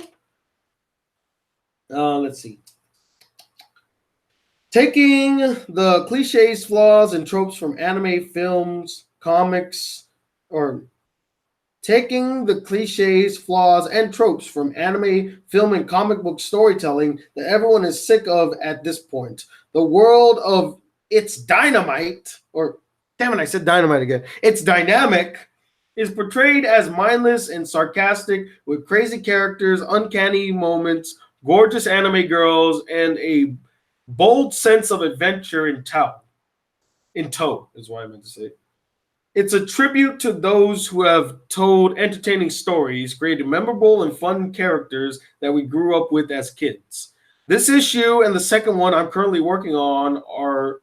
Let's see. Taking the cliches, flaws, and tropes from anime, films, comics, or taking the cliches, flaws, and tropes from anime, film, and comic book storytelling that everyone is sick of at this point. The world of It's Dynamite, or damn it, I said dynamite again. It's Dynamic, is portrayed as mindless and sarcastic with crazy characters, uncanny moments, gorgeous anime girls, and a bold sense of adventure in tow is what I meant to say. It's a tribute to those who have told entertaining stories, created memorable and fun characters that we grew up with as kids. This issue and the second one I'm currently working on are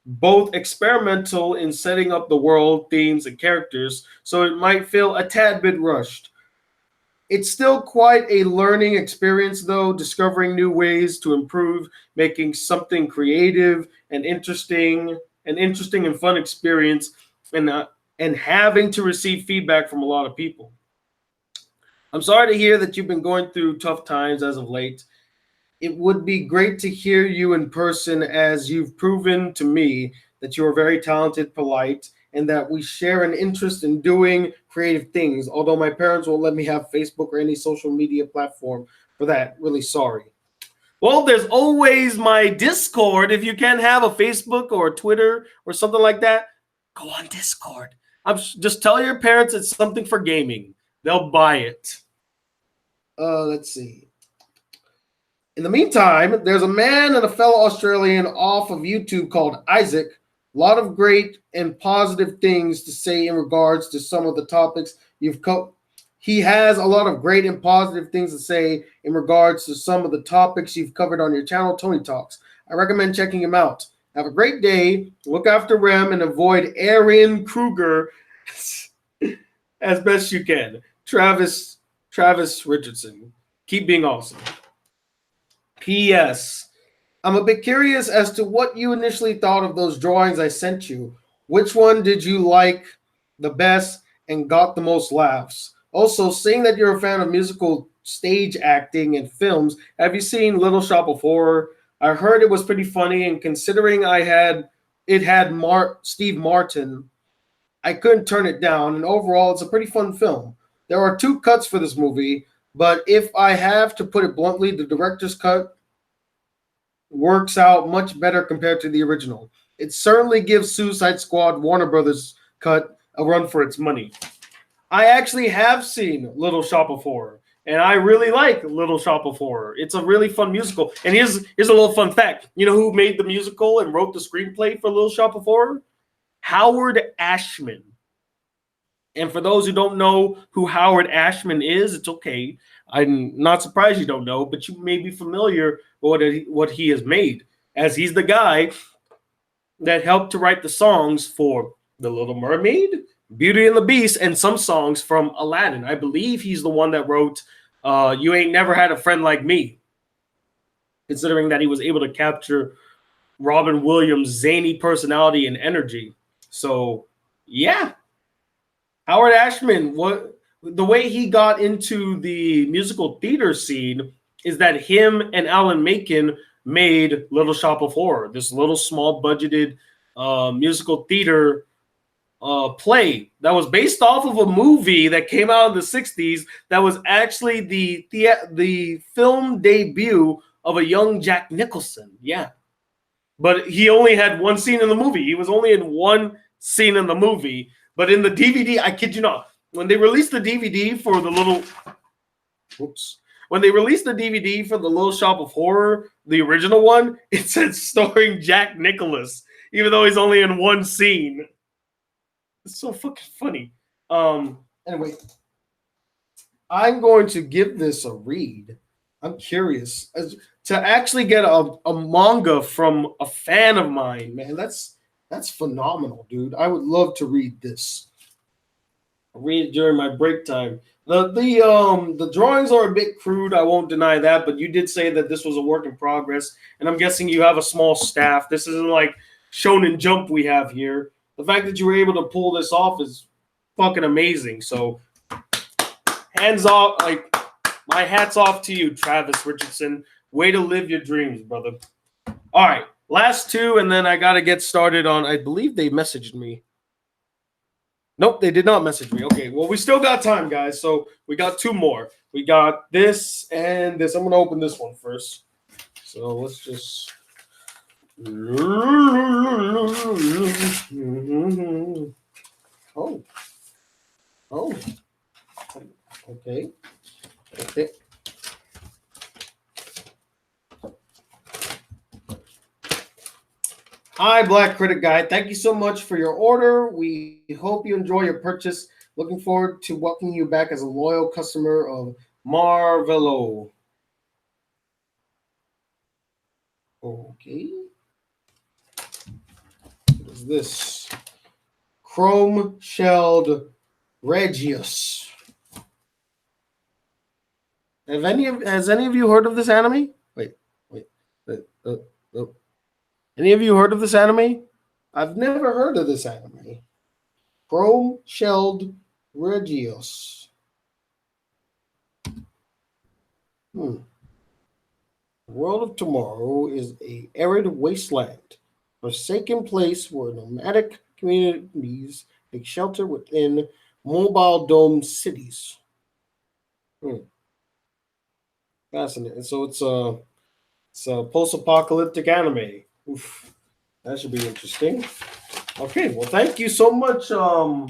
both experimental in setting up the world, themes, and characters, so it might feel a tad bit rushed. It's still quite a learning experience, though, discovering new ways to improve, making something creative and interesting and fun experience, and having to receive feedback from a lot of people. I'm sorry to hear that you've been going through tough times as of late. It would be great to hear you in person, as you've proven to me that you are very talented, polite, and that we share an interest in doing creative things. Although my parents won't let me have Facebook or any social media platform for that. Really sorry. Well, there's always my Discord. If you can't have a Facebook or a Twitter or something like that, go on Discord. Just tell your parents it's something for gaming. They'll buy it. Let's see. In the meantime, there's a man and a fellow Australian off of YouTube called Isaac. A lot of great and positive things to say in regards to some of the topics you've covered. He has a lot of great and positive things to say in regards to some of the topics you've covered on your channel, Tony Talks. I recommend checking him out. Have a great day. Look after Rem and avoid Aaron Kruger as best you can. Travis Richardson. Keep being awesome. P.S. I'm a bit curious as to what you initially thought of those drawings I sent you. Which one did you like the best and got the most laughs? Also, seeing that you're a fan of musical stage acting and films, have you seen Little Shop of Horror? I heard it was pretty funny, and considering it had Steve Martin, I couldn't turn it down. And overall, it's a pretty fun film. There are two cuts for this movie, but if I have to put it bluntly, the director's cut works out much better compared to the original. It certainly gives Suicide Squad Warner Brothers cut a run for its money. I actually have seen Little Shop of Horror, and I really like Little Shop of Horror. It's a really fun musical. And here's a little fun fact. You know who made the musical and wrote the screenplay for Little Shop of Horror? Howard Ashman. And for those who don't know who Howard Ashman is, it's okay. I'm not surprised you don't know, but you may be familiar with what he has made, as he's the guy that helped to write the songs for The Little Mermaid, Beauty and the Beast, and some songs from Aladdin. I believe he's the one that wrote You Ain't Never Had a Friend Like Me, considering that he was able to capture Robin Williams' zany personality and energy. So, yeah. Howard Ashman, the way he got into the musical theater scene is that him and Alan Menken made Little Shop of Horror, this little small budgeted musical theater play that was based off of a movie that came out in the 60s that was actually the film debut of a young Jack Nicholson. Yeah. But he only had one scene in the movie. He was only in one scene in the movie. But in the DVD, I kid you not, when they released the DVD for the Little Shop of Horror, the original one, it said starring Jack Nicholas, even though he's only in one scene. It's so fucking funny. Anyway, I'm going to give this a read. I'm curious to actually get a manga from a fan of mine, man. That's phenomenal, dude. I would love to read this. I'll read it during my break time. The drawings are a bit crude. I won't deny that, but you did say that this was a work in progress, and I'm guessing you have a small staff. This isn't like Shonen Jump we have here. The fact that you were able to pull this off is fucking amazing. So, hands off, like my hat's off to you, Travis Richardson. Way to live your dreams, brother. All right. Last two, and then I got to get started on, I believe they messaged me. Nope, they did not message me. Okay, well, we still got time, guys. So we got two more. We got this and this. I'm going to open this one first. So let's just... Oh. Okay. Hi, Black Critic Guy. Thank you so much for your order. We hope you enjoy your purchase. Looking forward to welcoming you back as a loyal customer of Marvelo. Okay. What is this? Chrome Shelled Regius. Has any of you heard of this anime? Wait. Any of you heard of this anime? I've never heard of this anime. Chrome Shelled Regios. The world of tomorrow is a arid wasteland forsaken place where nomadic communities take shelter within mobile dome cities. Hmm, fascinating. So it's a post-apocalyptic anime. Oof, that should be interesting. Okay, well, thank you so much. Who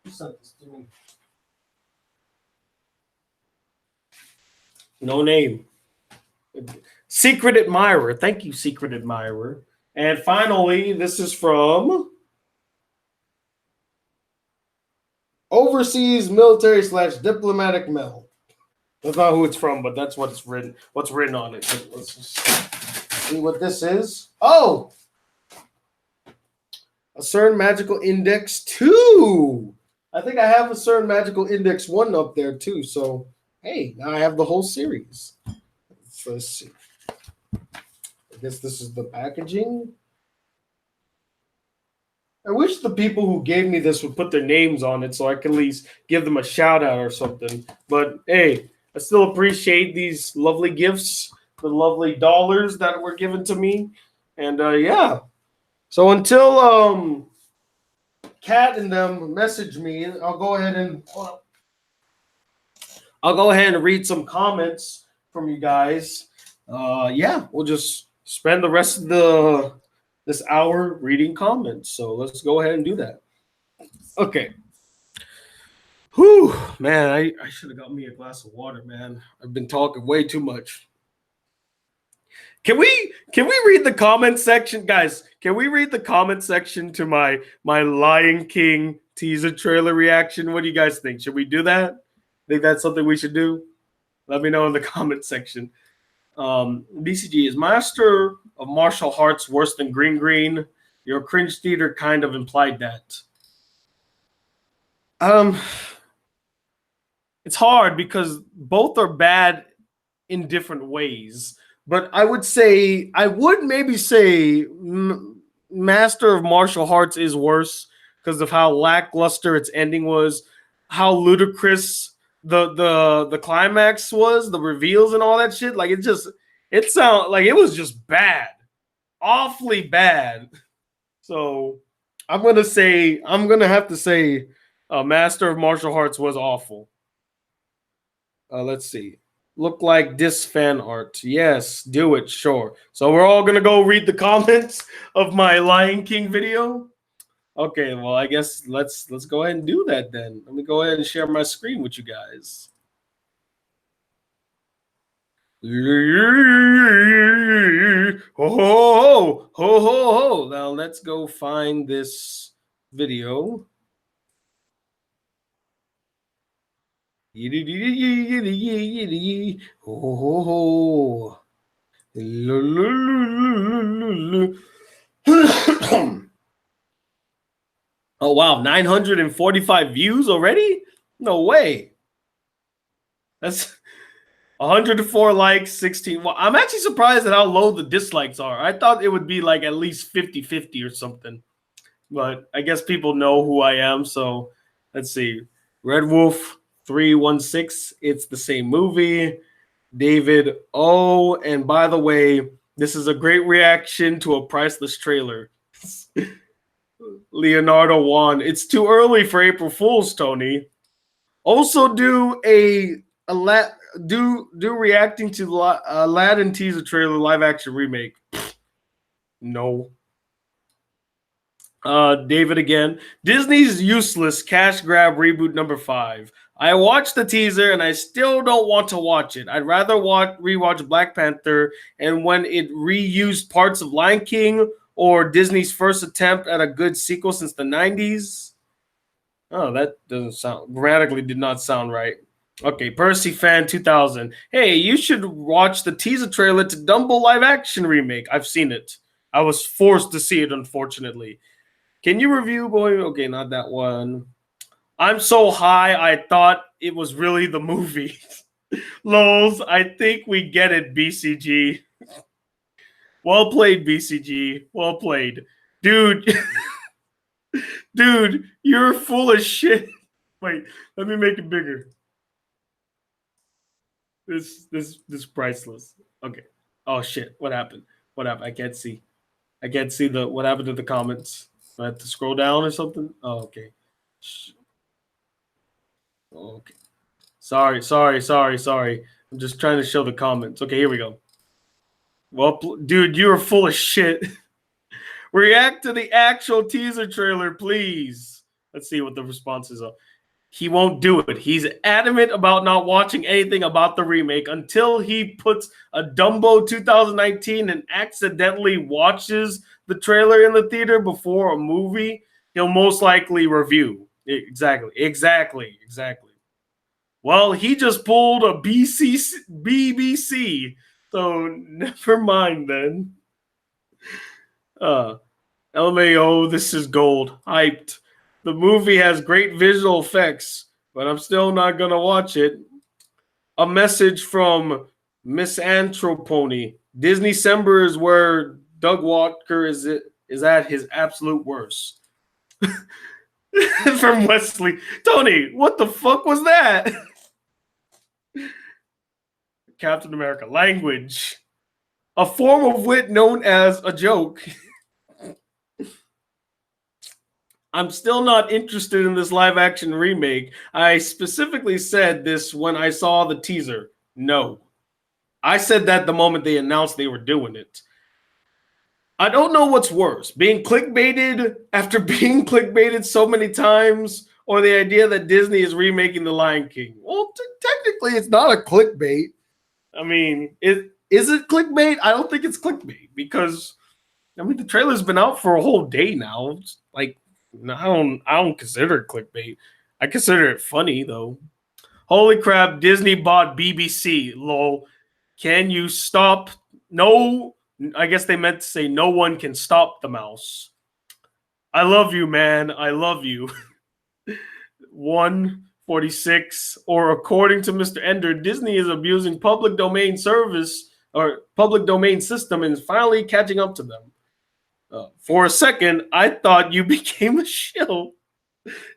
sent this to me? No name. Secret Admirer. Thank you, Secret Admirer. And finally, this is from Overseas Military slash Diplomatic Mail. That's not who it's from, but that's what it's written. What's written on it? Let's just see what this is. Oh, a CERN Magical Index 2. I think I have a CERN Magical Index 1 up there too. So, hey, now I have the whole series. Let's see. I guess this is the packaging. I wish the people who gave me this would put their names on it so I could at least give them a shout out or something. But hey, I still appreciate these lovely gifts, the lovely dollars that were given to me. And yeah. So until Kat and them message me, I'll go ahead and read some comments from you guys. Yeah, we'll just spend the rest of this hour reading comments. So let's go ahead and do that. Okay. Whew, man, I should have got me a glass of water, man. I've been talking way too much. Can we read the comment section, guys? Can we read the comment section to my Lion King teaser trailer reaction? What do you guys think? Should we do that? Think that's something we should do? Let me know in the comment section. BCG, is Master of Martial Arts worse than Green Green? Your cringe theater kind of implied that. It's hard because both are bad in different ways. But I would maybe say Master of Martial Arts is worse because of how lackluster its ending was, how ludicrous the climax was, the reveals and all that shit. Like it sound like it was just bad, awfully bad. So I'm gonna have to say, Master of Martial Arts was awful. Let's see. Look like this fan art. Yes, do it. Sure. So we're all gonna go read the comments of my Lion King video. Okay, well, I guess let's go ahead and do that then. Let me go ahead and share my screen with you guys. Ho ho ho ho ho ho! Now let's go find this video. Ho ho ho! Oh wow, 945 views already? No way. That's 104 likes, 16. Well, I'm actually surprised at how low the dislikes are. I thought it would be like at least 50-50 or something. But I guess people know who I am, so let's see. Red Wolf 316, it's the same movie. David O, and by the way, this is a great reaction to a priceless trailer. Leonardo Juan. It's too early for April Fools, Tony. Also, do reacting to Aladdin teaser trailer live action remake. No. David again. Disney's useless cash grab reboot number 5. I watched the teaser and I still don't want to watch it. I'd rather rewatch Black Panther and when it reused parts of Lion King or Disney's first attempt at a good sequel since the 90s. Oh, that doesn't sound grammatically did not sound right. Okay, Percy Fan 2000. Hey, you should watch the teaser trailer to Dumbo live action remake. I've seen it. I was forced to see it, unfortunately. Can you review Boy? Okay, not that one. I'm so high, I thought it was really the movie. Lols, I think we get it, BCG. Well played, BCG. Well played. Dude. Dude, you're full of shit. Wait, let me make it bigger. This priceless. Okay. Oh shit. What happened? What happened? I can't see. I can't see what happened to the comments. Do I have to scroll down or something? Oh, okay. Okay. Sorry. I'm just trying to show the comments. Okay, here we go. Well, dude, you are full of shit. React to the actual teaser trailer, please. Let's see what the responses are. He won't do it. He's adamant about not watching anything about the remake until he puts a Dumbo 2019 and accidentally watches the trailer in the theater before a movie. He'll most likely review. Exactly. Well, he just pulled a BBC, so never mind then. LMAO, this is gold. Hyped. The movie has great visual effects, but I'm still not gonna watch it. A message from Miss Anthropony. Disney December is where Doug Walker is at his absolute worst. From Wesley. Tony, what the fuck was that? Captain America. Language. A form of wit known as a joke. I'm still not interested in this live action remake. I specifically said this when I saw the teaser. No. I said that the moment they announced they were doing it. I don't know what's worse, being clickbaited after being clickbaited so many times, or the idea that Disney is remaking The Lion King. Well, technically, it's not a clickbait. I mean, is it clickbait? I don't think it's clickbait because, I mean, the trailer's been out for a whole day now. It's like, I don't consider it clickbait. I consider it funny though. Holy crap! Disney bought BBC. Lol. Can you stop? No. I guess they meant to say no one can stop the mouse. I love you, man. I love you. 146. Or according to Mr. Ender, Disney is abusing public domain service or public domain system and is finally catching up to them. For a second, I thought you became a shill.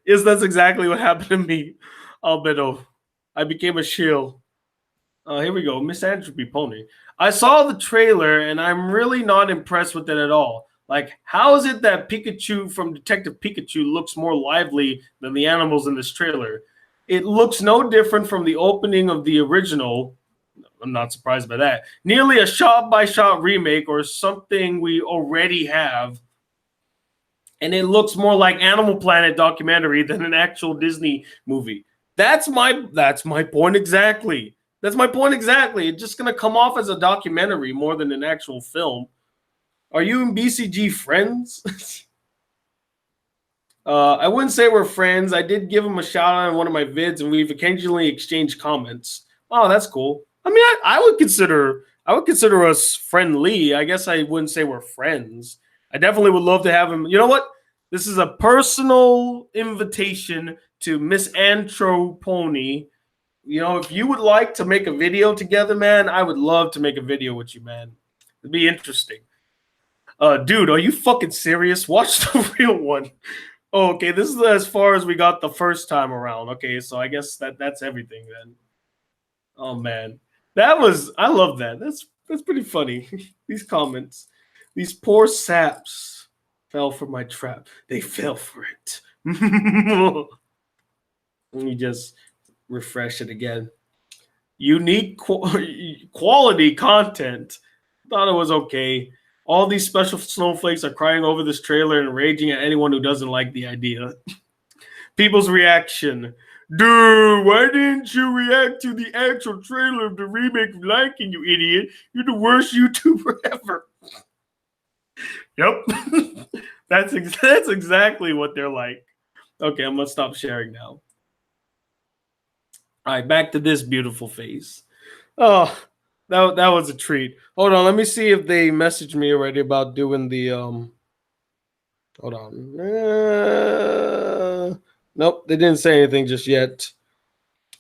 That's exactly what happened to me, Albedo. I became a shill. Here we go, Misanthropy Pony. I saw the trailer and I'm really not impressed with it at all. Like, how is it that Pikachu from Detective Pikachu looks more lively than the animals in this trailer? It looks no different from the opening of the original. I'm not surprised by that. Nearly a shot-by-shot remake or something we already have. And it looks more like Animal Planet documentary than an actual Disney movie. That's my point exactly. That's my point exactly. It's just going to come off as a documentary more than an actual film. Are you and BCG friends? I wouldn't say we're friends. I did give him a shout out on one of my vids, and we've occasionally exchanged comments. Oh, that's cool. I mean, I would consider us friendly. I guess I wouldn't say we're friends. I definitely would love to have him. You know what? This is a personal invitation to Miss Anthropony. You know, if you would like to make a video together, man, I would love to make a video with you, man. It'd be interesting. Dude, are you fucking serious? Watch the real one. Oh, okay, this is as far as we got the first time around. Okay, so I guess that's everything then. Oh man, I love that. That's pretty funny. These comments, these poor saps fell for my trap. They fell for it. Let me just refresh it again. Unique quality content. Thought it was okay. All these special snowflakes are crying over this trailer and raging at anyone who doesn't like the idea. People's reaction. Dude, why didn't you react to the actual trailer of the remake of Lion King, you idiot? You're the worst YouTuber ever. Yep. That's exactly what they're like. Okay, I'm going to stop sharing now. All right, back to this beautiful face. Oh, that was a treat. Hold on, let me see if they messaged me already about doing the hold on. Nope, they didn't say anything just yet.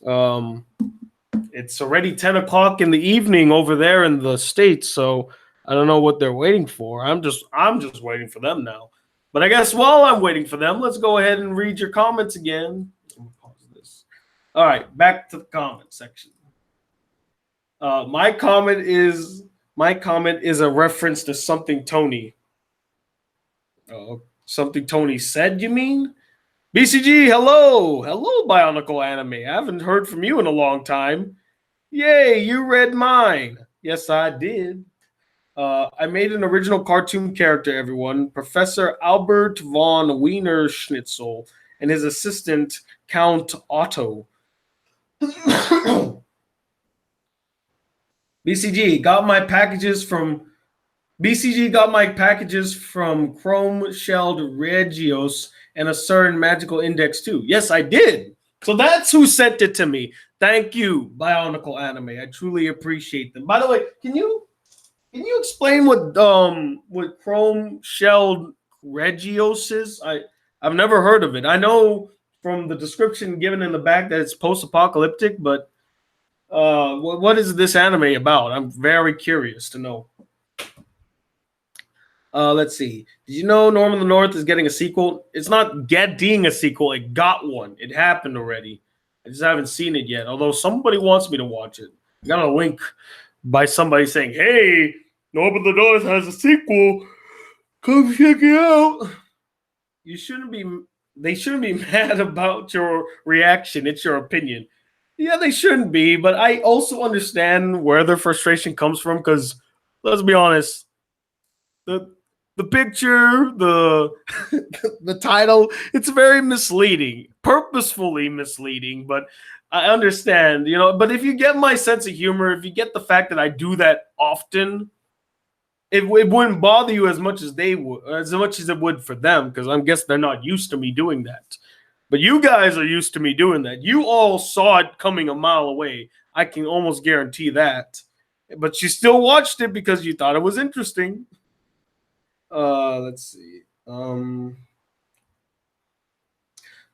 It's already 10 o'clock in the evening over there in the States, so I don't know what they're waiting for. I'm just waiting for them now. But I guess while I'm waiting for them, let's go ahead and read your comments again. Let me pause this. All right, back to the comment section. My comment is a reference to something Tony. Something Tony said, you mean? BCG, hello. Hello, Bionicle Anime. I haven't heard from you in a long time. Yay, you read mine. Yes, I did. I made an original cartoon character, everyone. Professor Albert von Wiener Schnitzel and his assistant, Count Otto. BCG got my packages from BCG got my packages from Chrome Shelled Regios and a certain magical index too. Yes, I did. So that's who sent it to me. Thank you, Bionicle Anime. I truly appreciate them. By the way, can you explain what Chrome Shelled Regios is? I've never heard of it. I know from the description given in the back that it's post-apocalyptic, but what is this anime about? I'm very curious to know. Let's see. Did you know Norm of the North is getting a sequel? It's not getting a sequel. It got one. It happened already. I just haven't seen it yet. Although somebody wants me to watch it. I got a link by somebody saying, "Hey, Norm of the North has a sequel. Come check it out." You shouldn't be. They shouldn't be mad about your reaction. It's your opinion. Yeah, they shouldn't be. But I also understand where their frustration comes from. Because let's be honest, the the picture, the the title, it's very misleading, purposefully misleading, but I understand, but if you get my sense of humor, if you get the fact that I do that often, it wouldn't bother you as much as they would, as much as it would for them, because I guess they're not used to me doing that. But you guys are used to me doing that. You all saw it coming a mile away. I can almost guarantee that. But you still watched it because you thought it was interesting. Let's see.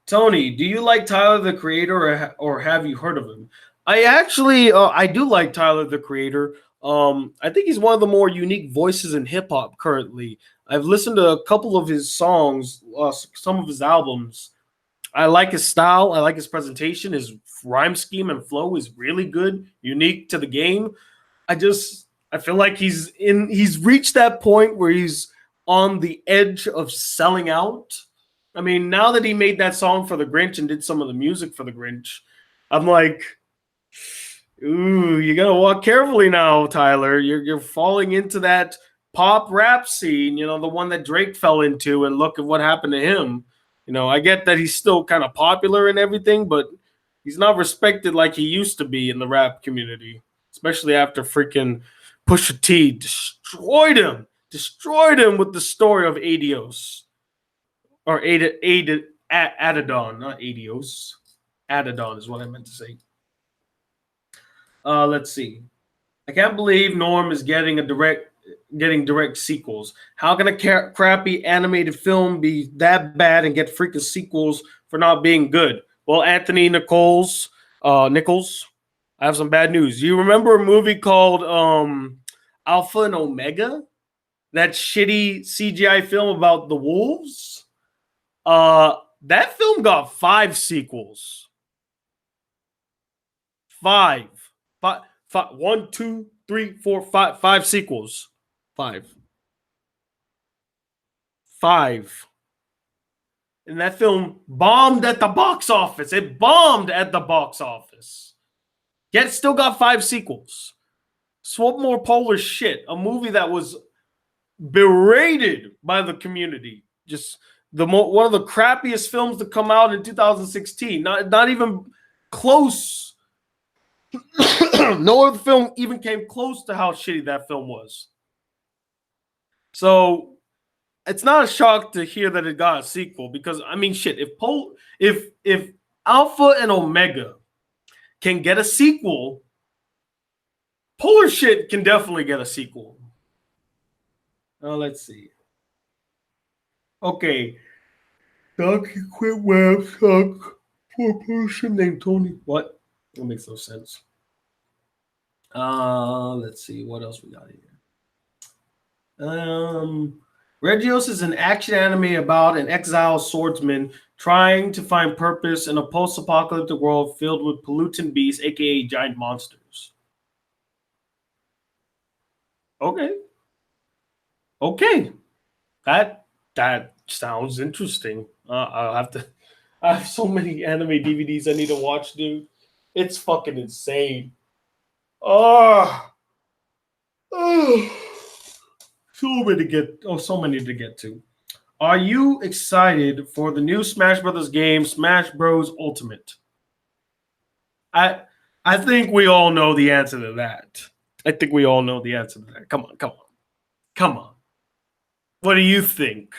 Tony, do you like Tyler the Creator, or have you heard of him? I actually, I do like Tyler the Creator. I think he's one of the more unique voices in hip hop currently. I've listened to a couple of his songs, some of his albums. I like his style. I like his presentation. His rhyme scheme and flow is really good, unique to the game. I feel like he's reached that point where he's on the edge of selling out. I mean, now that he made that song for the Grinch and did some of the music for the Grinch, I'm like, ooh, you gotta walk carefully now, Tyler. You're falling into that pop rap scene, the one that Drake fell into, and look at what happened to him. I get that he's still kind of popular and everything, but he's not respected like he used to be in the rap community, especially after freaking Pusha T destroyed him with the story of Adios or Adidon, not Adios. Adidon is what I meant to say. Let's see. I can't believe Norm is getting direct sequels. How can a crappy animated film be that bad and get freaking sequels for not being good? Well, Anthony Nichols, I have some bad news. You remember a movie called Alpha and Omega? That shitty CGI film about the wolves? That film got 5 sequels. 5. 5. 1, 2, 3, 4, 5. 5 sequels. 5. 5. And that film bombed at the box office. It bombed at the box office. Yet still got 5 sequels. Swap more polar shit. A movie that was berated by the community. Just one of the crappiest films to come out in 2016. Not even close. No other film even came close to how shitty that film was. So it's not a shock to hear that it got a sequel, because I mean, shit. If Alpha and Omega can get a sequel, Polar Shit can definitely get a sequel. Let's see. Okay. Doc, you quit web suck for a person named Tony. What? That makes no sense. Let's see what else we got here. Regios is an action anime about an exiled swordsman trying to find purpose in a post-apocalyptic world filled with pollutant beasts, aka giant monsters. Okay. That That sounds interesting. I'll have to. I have so many anime DVDs I need to watch, dude. It's fucking insane. Oh, oh. So many to get to. Are you excited for the new Smash Brothers game, Smash Bros. Ultimate? I I think we all know the answer to that. I think we all know the answer to that. Come on, come on, come on. What do you think?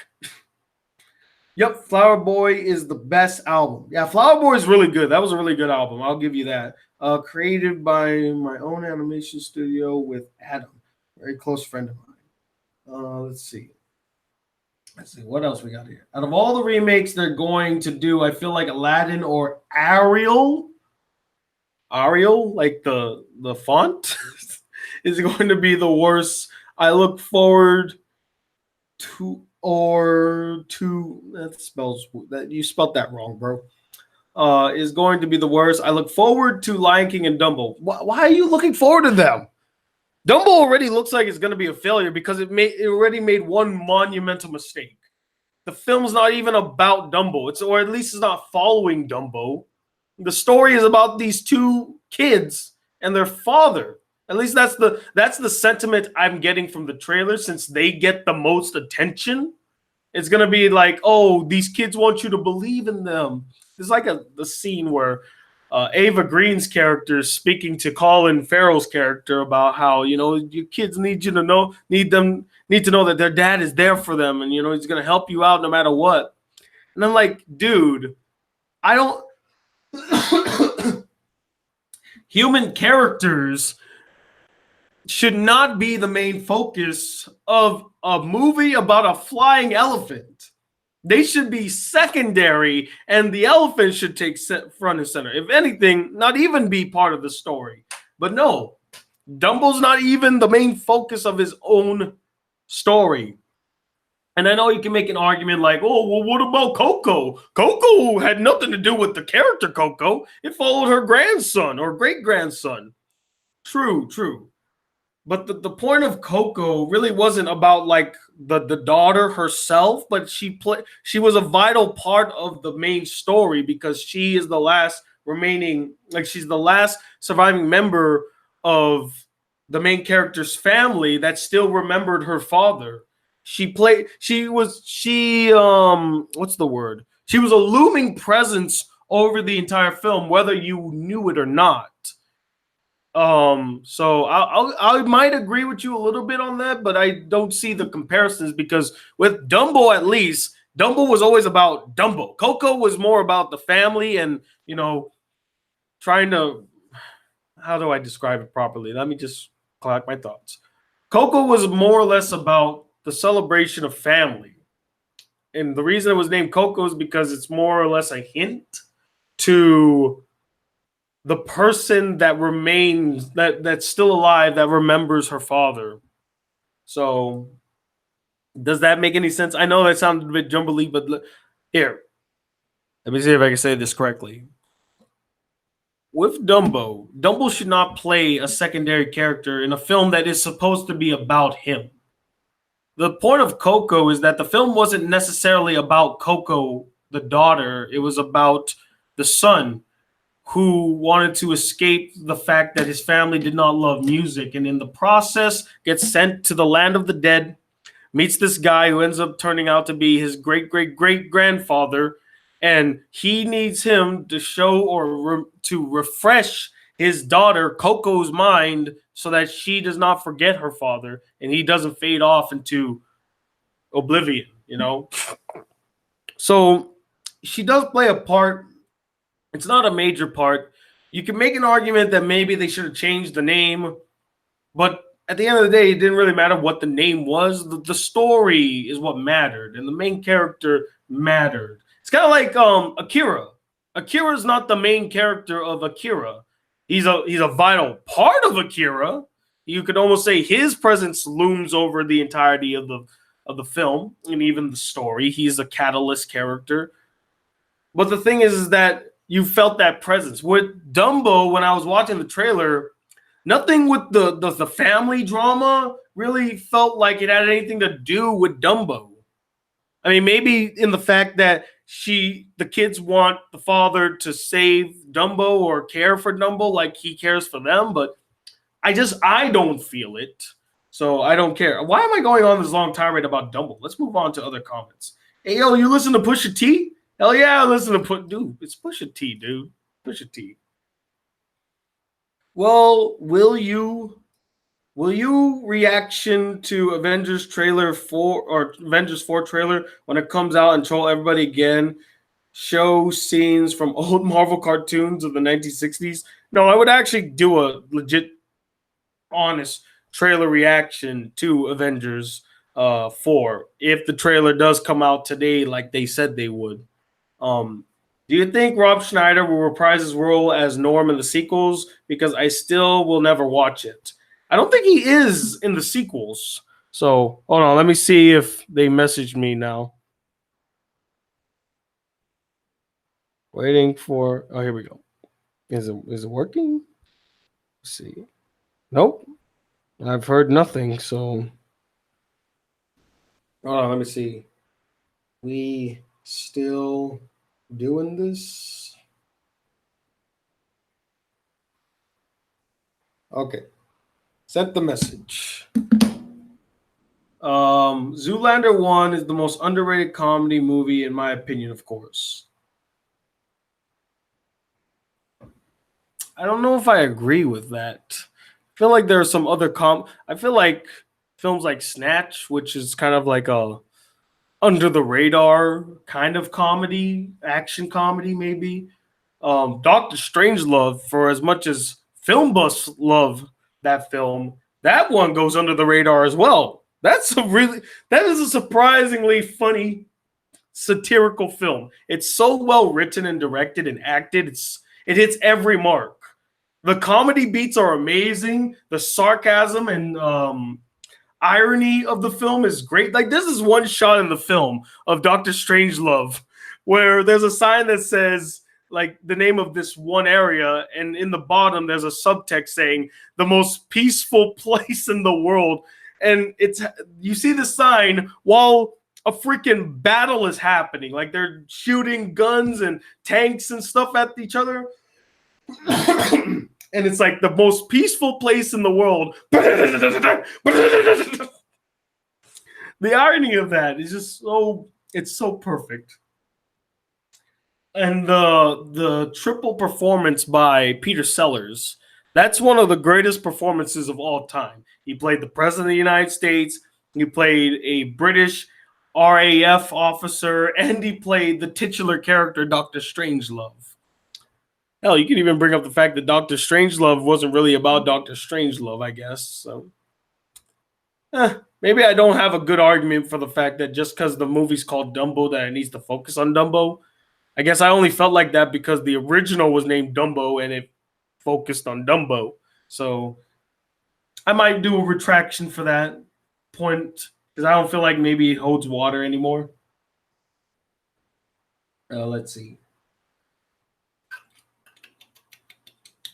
Yep, Flower Boy is the best album. Yeah, Flower Boy is really good. That was a really good album. I'll give you that. Created by my own animation studio with Adam, very close friend of mine. Let's see. Let's see what else we got here. Out of all the remakes they're going to do, I feel like Aladdin or Ariel, like the font, is going to be the worst. I look forward to that spells that you spelled that wrong, bro. Is going to be the worst. I look forward to Lion King and Dumbo. Why are you looking forward to them? Dumbo already looks like it's going to be a failure because it already made one monumental mistake. The film's not even about Dumbo. Or at least it's not following Dumbo. The story is about these two kids and their father. At least that's the sentiment I'm getting from the trailer, since they get the most attention. It's gonna be like, oh, these kids want you to believe in them. There's like the scene where Ava Green's character is speaking to Colin Farrell's character about how, your kids need to know that their dad is there for them, and he's gonna help you out no matter what. And I'm like, dude, I don't. Human characters should not be the main focus of a movie about a flying elephant. They should be secondary, and the elephant should take front and center. If anything, not even be part of the story. But no, Dumbo's not even the main focus of his own story. And I know you can make an argument like, oh, well, what about Coco? Coco had nothing to do with the character Coco. It followed her grandson or great-grandson. True. But the point of Coco really wasn't about like the daughter herself, but she was a vital part of the main story because she is the last she's the last surviving member of the main character's family that still remembered her father. She was a looming presence over the entire film, whether you knew it or not. So I might agree with you a little bit on that, but I don't see the comparisons because with Dumbo, at least, Dumbo was always about Dumbo. Coco was more about the family and, trying to, how do I describe it properly? Let me just collect my thoughts. Coco was more or less about the celebration of family. And the reason it was named Coco is because it's more or less a hint to the person that remains, that's still alive, that remembers her father. So does that make any sense? I know that sounded a bit jumbly, but here, let me see if I can say this correctly. With Dumbo should not play a secondary character in a film that is supposed to be about him. The point of Coco is that the film wasn't necessarily about Coco, the daughter. It was about the son who wanted to escape the fact that his family did not love music, and in the process gets sent to the land of the dead, meets this guy who ends up turning out to be his great-great-great-grandfather, and he needs him to show or to refresh his daughter Coco's mind so that she does not forget her father and he doesn't fade off into oblivion, So she does play a part. It's not a major part. You can make an argument that maybe they should have changed the name, but at the end of the day, it didn't really matter what the name was. The story is what mattered, and the main character mattered. It's kind of like Akira. Akira is not the main character of Akira. He's a vital part of Akira. You could almost say his presence looms over the entirety of the film and even the story. He's a catalyst character. But the thing is that you felt that presence. With Dumbo, when I was watching the trailer, nothing with the family drama really felt like it had anything to do with Dumbo. I mean, maybe in the fact that the kids want the father to save Dumbo or care for Dumbo like he cares for them, but I don't feel it. So I don't care. Why am I going on this long tirade about Dumbo? Let's move on to other comments. Hey yo, you listen to Pusha T? Hell yeah, I listen to dude. It's Pusha T, dude. Pusha T. Well, will you reaction to Avengers trailer 4 or Avengers 4 trailer when it comes out and troll everybody again? Show scenes from old Marvel cartoons of the 1960s? No, I would actually do a legit honest trailer reaction to Avengers 4 if the trailer does come out today like they said they would. Um, do you think Rob Schneider will reprise his role as Norm in the sequels? Because I still will never watch it. I don't think he is in the sequels. So hold on, let me see if they messaged me now. Waiting for here we go. Is it working? Let's see. Nope. I've heard nothing, so hold on, let me see. We still doing this? Okay. Sent the message. Zoolander 1 is the most underrated comedy movie, in my opinion, of course. I don't know if I agree with that. I feel like there are some other I feel like films like Snatch, which is kind of like a under the radar kind of comedy, action comedy, maybe. Doctor Strangelove, for as much as film buffs love that film, that one goes under the radar as well. That is a surprisingly funny satirical film. It's so well written and directed and acted. It hits every mark. The comedy beats are amazing. The sarcasm and irony of the film is great. Like, this is one shot in the film of Doctor Strangelove where there's a sign that says like the name of this one area, and in the bottom there's a subtext saying the most peaceful place in the world. And you see the sign while a freaking battle is happening. Like, they're shooting guns and tanks and stuff at each other. And it's like the most peaceful place in the world. The irony of that is just it's so perfect. And the triple performance by Peter Sellers, that's one of the greatest performances of all time. He played the President of the United States, he played a British RAF officer, and he played the titular character, Dr. Strangelove. Hell, you can even bring up the fact that Dr. Strangelove wasn't really about Dr. Strangelove, I guess. So maybe I don't have a good argument for the fact that just because the movie's called Dumbo that it needs to focus on Dumbo. I guess I only felt like that because the original was named Dumbo and it focused on Dumbo. So I might do a retraction for that point because I don't feel like maybe it holds water anymore. Let's see.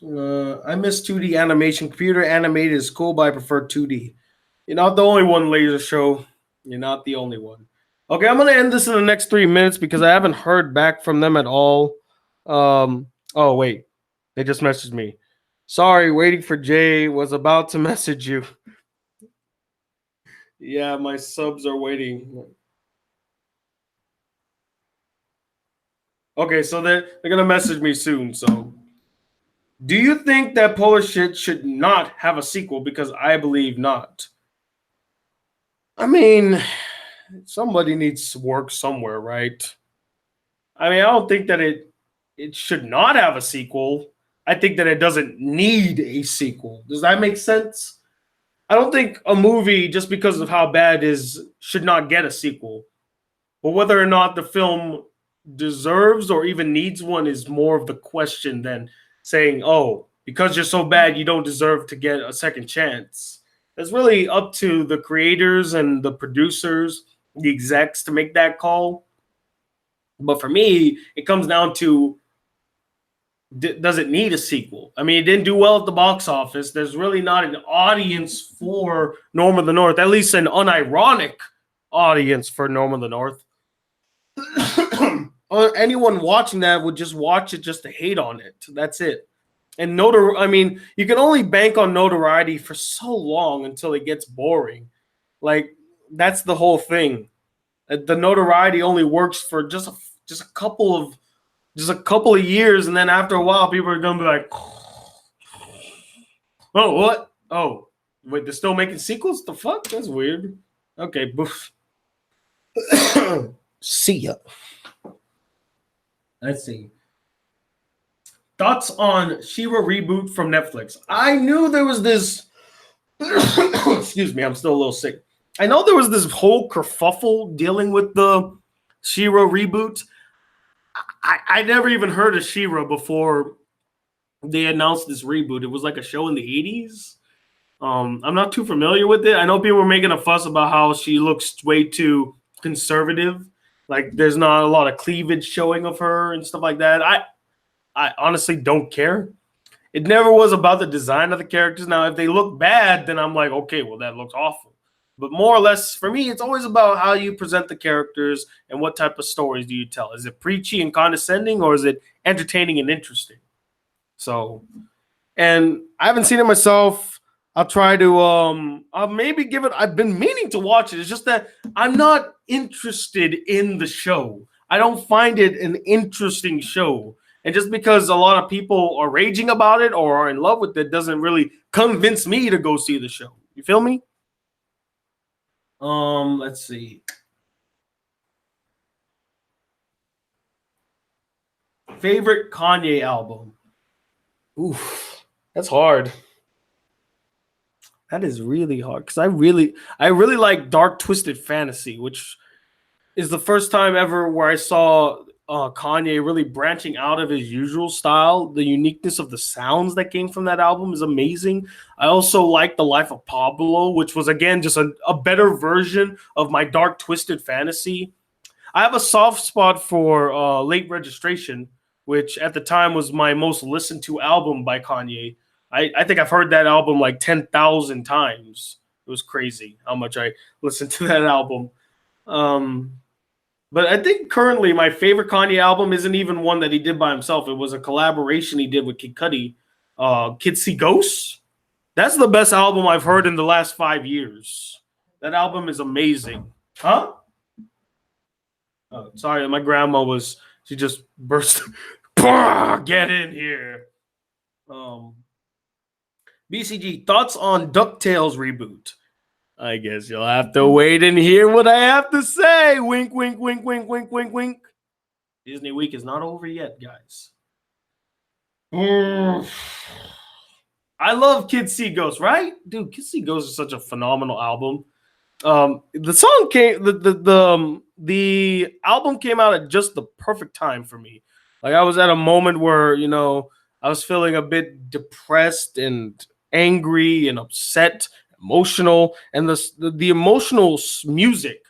I miss 2D animation. Computer animated is cool, but I prefer 2D. You're not the only one, Laser Show. You're not the only one. Okay, I'm going to end this in the next 3 minutes because I haven't heard back from them at all. Oh, wait. They just messaged me. Sorry, waiting for Jay. Was about to message you. Yeah, my subs are waiting. Okay, so they're going to message me soon, so... Do you think that Polar Shit should not have a sequel? Because I believe not. I mean, somebody needs to work somewhere, right? I mean, I don't think that it should not have a sequel. I think that it doesn't need a sequel. Does that make sense? I don't think a movie, just because of how bad it is, should not get a sequel. But whether or not the film deserves or even needs one is more of the question than saying, oh, because you're so bad, you don't deserve to get a second chance. It's really up to the creators and the producers, the execs to make that call. But for me, it comes down to, does it need a sequel? I mean, it didn't do well at the box office. There's really not an audience for Norm of the North, at least an unironic audience for Norm of the North. or anyone watching that would just watch it just to hate on it. That's it. And I mean, you can only bank on notoriety for so long until it gets boring. Like that's the whole thing. The notoriety only works for just a couple of years, and then after a while, people are gonna be like, "Oh, what? Oh, wait, they're still making sequels? The fuck? That's weird." Okay, boof. See ya. Let's see. Thoughts on She-Ra reboot from Netflix? I knew there was this. Excuse me, I'm still a little sick. I know there was this whole kerfuffle dealing with the She-Ra reboot. I never even heard of She-Ra before they announced this reboot. It was like a show in the 80s. I'm not too familiar with it. I know people were making a fuss about how she looks way too conservative. Like there's not a lot of cleavage showing of her and stuff like that. I honestly don't care. It never was about the design of the characters. Now, if they look bad, then I'm like, okay, well, that looks awful. But more or less, for me, it's always about how you present the characters and what type of stories do you tell. Is it preachy and condescending, or is it entertaining and interesting? So, and I haven't seen it myself. I'll try to I'll maybe give it. I've been meaning to watch it. It's just that I'm not interested in the show. I don't find it an interesting show. And just because a lot of people are raging about it or are in love with it doesn't really convince me to go see the show. You feel me? Let's see. Favorite Kanye album? Oof, that's hard. That is really hard because I really like Dark Twisted Fantasy, which is the first time ever where I saw Kanye really branching out of his usual style. The uniqueness of the sounds that came from that album is amazing. I also like The Life of Pablo, which was again just a better version of my Dark Twisted Fantasy. I have a soft spot for Late Registration, which at the time was my most listened to album by Kanye. I think I've heard that album like 10,000 times. It was crazy how much I listened to that album. But I think currently my favorite Kanye album isn't even one that he did by himself. It was a collaboration he did with Kid Cudi, Kids See Ghosts. That's the best album I've heard in the last 5 years. That album is amazing. Huh? Oh, sorry, my grandma she just burst. Get in here. BCG, thoughts on DuckTales reboot? I guess you'll have to wait and hear what I have to say. Wink, wink, wink, wink, wink, wink, wink. Disney Week is not over yet, guys. I love Kids See Ghosts, right? Dude, Kids See Ghosts is such a phenomenal album. The song came the album came out at just the perfect time for me. Like I was at a moment where, I was feeling a bit depressed and angry and upset, emotional, and the emotional music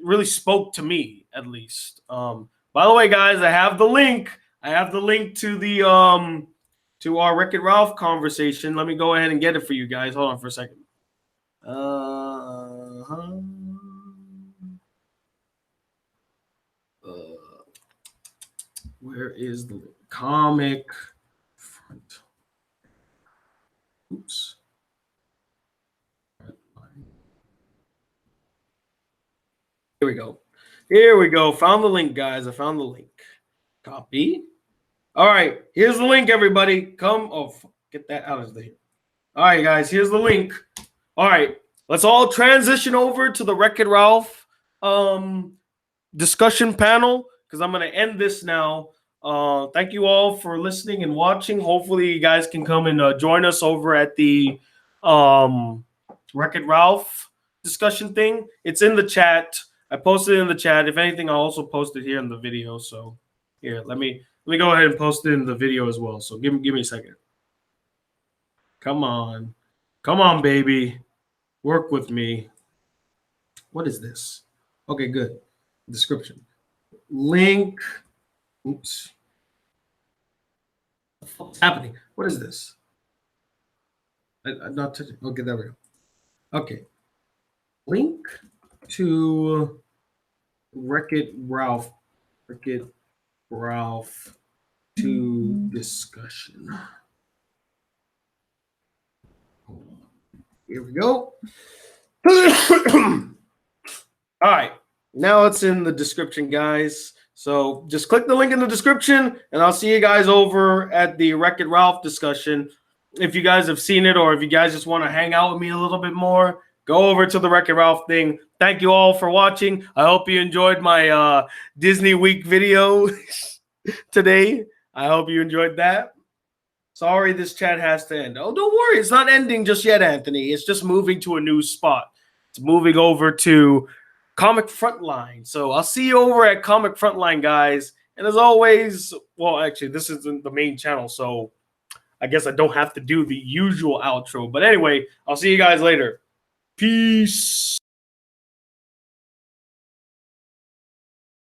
really spoke to me at least. By the way, guys, I have the link. I have the link to the to our Wreck-It Ralph conversation. Let me go ahead and get it for you guys. Hold on for a second. Where is the comic front? Oops. Here we go. Here we go. Found the link, guys. I found the link. Copy. All right. Here's the link, everybody. Come. Oh, get that out of there. All right, guys. Here's the link. All right. Let's all transition over to the Wreck-It Ralph discussion panel because I'm going to end this now. Thank you all for listening and watching. Hopefully, you guys can come and join us over at the Wreck-It Ralph discussion thing. It's in the chat. I posted it in the chat. If anything, I'll also post it here in the video. So here, let me go ahead and post it in the video as well. So give me a second. Come on, baby, work with me. What is this? Okay, good. Description. Link. Oops. What's happening? What is this? I'm not touching. Okay, there we go. Okay. Link to Wreck-It Ralph. Wreck-It Ralph to discussion. Here we go. All right. Now it's in the description, guys. So just click the link in the description, and I'll see you guys over at the Wreck-It Ralph discussion. If you guys have seen it, or if you guys just want to hang out with me a little bit more, go over to the Wreck-It Ralph thing. Thank you all for watching. I hope you enjoyed my Disney Week video today. I hope you enjoyed that. Sorry, this chat has to end. Oh, don't worry. It's not ending just yet, Anthony. It's just moving to a new spot. It's moving over to Comic Frontline. So I'll see you over at Comic Frontline, guys. And as always, well, actually, this isn't the main channel, so I guess I don't have to do the usual outro. But anyway, I'll see you guys later. Peace.